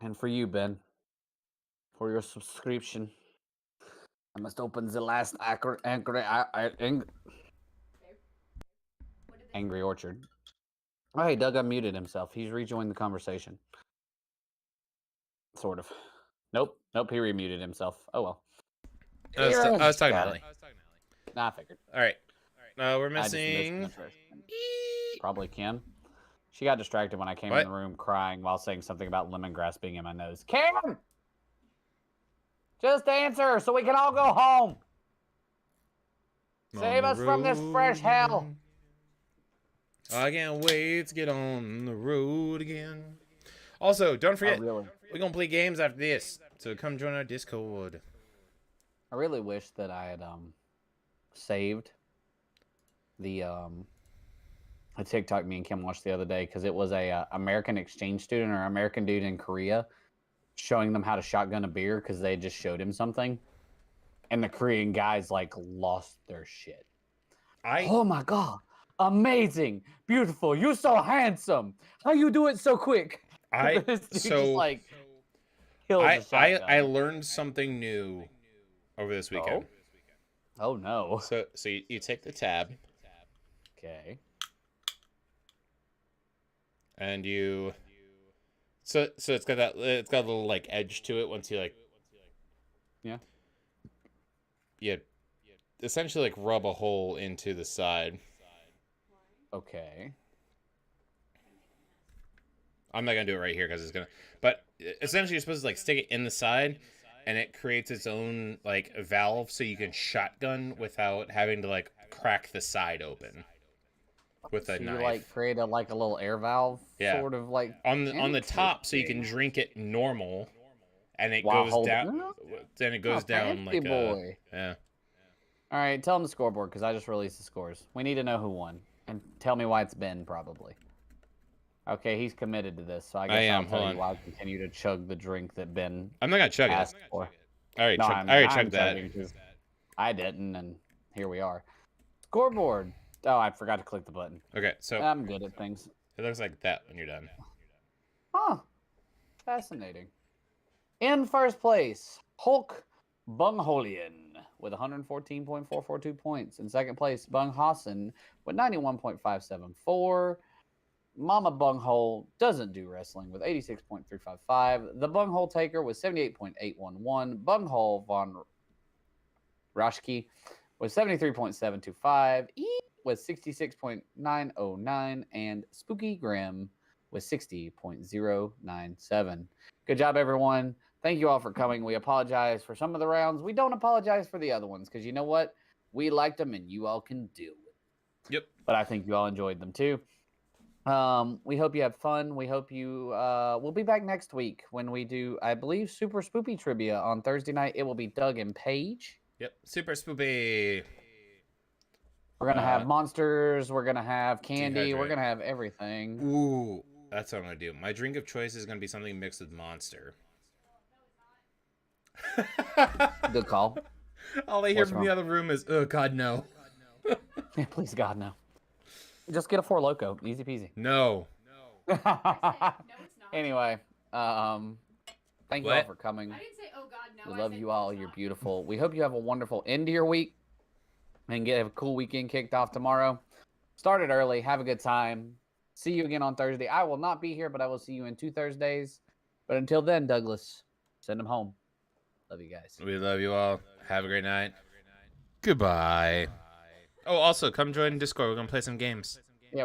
And for you, Ben, for your subscription, I must open the last Angry Orchard. Oh, hey, Doug unmuted himself. He's rejoined the conversation. Sort of. Nope, he remuted himself. Oh well. I was talking Got to it. Ellie. Nah, I figured. All right. We're I just missed missing. the first one. Probably Kim. She got distracted when I came What? in the room crying while saying something about lemongrass being in my nose. Kim! Just answer so we can all go home. Save us from this fresh hell. I can't wait to get on the road again. Also, don't forget, really? we're going to play games after this. So come join our Discord. I really wish that I had saved the a TikTok me and Kim watched the other day because it was a American exchange student or American dude in Korea showing them how to shotgun a beer because they just showed him something, and the Korean guys like lost their shit. Oh my god, amazing, beautiful, you're so handsome. How you do it so quick? This dude just, like, kills a shotgun. I learned something new over this weekend. Oh no. So you take the tab. Okay. And you, so it's got a little like edge to it once you like, you essentially like rub a hole into the side. Okay. I'm not gonna do it right here because it's gonna, but essentially you're supposed to like stick it in the side, and it creates its own like valve so you can shotgun without having to like crack the side open. With a knife. You like create a little air valve, sort of like on the top, so you can drink it normal, and it goes down. Then it goes down like boy. Yeah. All right, tell them the scoreboard because I just released the scores. We need to know who won, and tell me why it's Ben probably. Okay, he's committed to this, so I guess I'll tell you why I continue to chug the drink that Ben. I'm not gonna chug asked it. For. All right, I already chugged that. I didn't, and here we are. Scoreboard. Oh, I forgot to click the button. Okay, so I'm good at things. It looks like that when you're done. Huh. Fascinating. In first place, Hulk Bungholian with 114.442 points. In second place, Bung Hassan with 91.574. Mama Bunghole doesn't do wrestling with 86.355. The Bunghole Taker with 78.811. Bunghole von Rashki with 73.725. With 66.909, and Spooky Grim with 60.097. Good job, everyone. Thank you all for coming. We apologize for some of the rounds. We don't apologize for the other ones because you know what? We liked them and you all can deal with it. Yep. But I think you all enjoyed them too. We hope you had fun. We hope you we'll be back next week when we do, I believe, Super Spoopy Trivia on Thursday night. It will be Doug and Paige. Yep. Super Spoopy. We're going to have monsters. We're going to have candy. We're going to have everything. Ooh, that's what I'm going to do. My drink of choice is going to be something mixed with Monster. Good call. All I hear from the other room is, oh, God, no. Yeah, please, God, no. Just get a Four Loko. Easy peasy. No. No, it's not. Anyway, thank you all for coming. I didn't say, oh God, no. We love you all. You're beautiful. We hope you have a wonderful end to your week. And have a cool weekend kicked off tomorrow. Started early. Have a good time. See you again on Thursday. I will not be here, but I will see you in 2 Thursdays. But until then, Douglas, send them home. Love you guys. We love you all. Have a great night. Goodbye. Oh, also, come join Discord. We're going to play some games.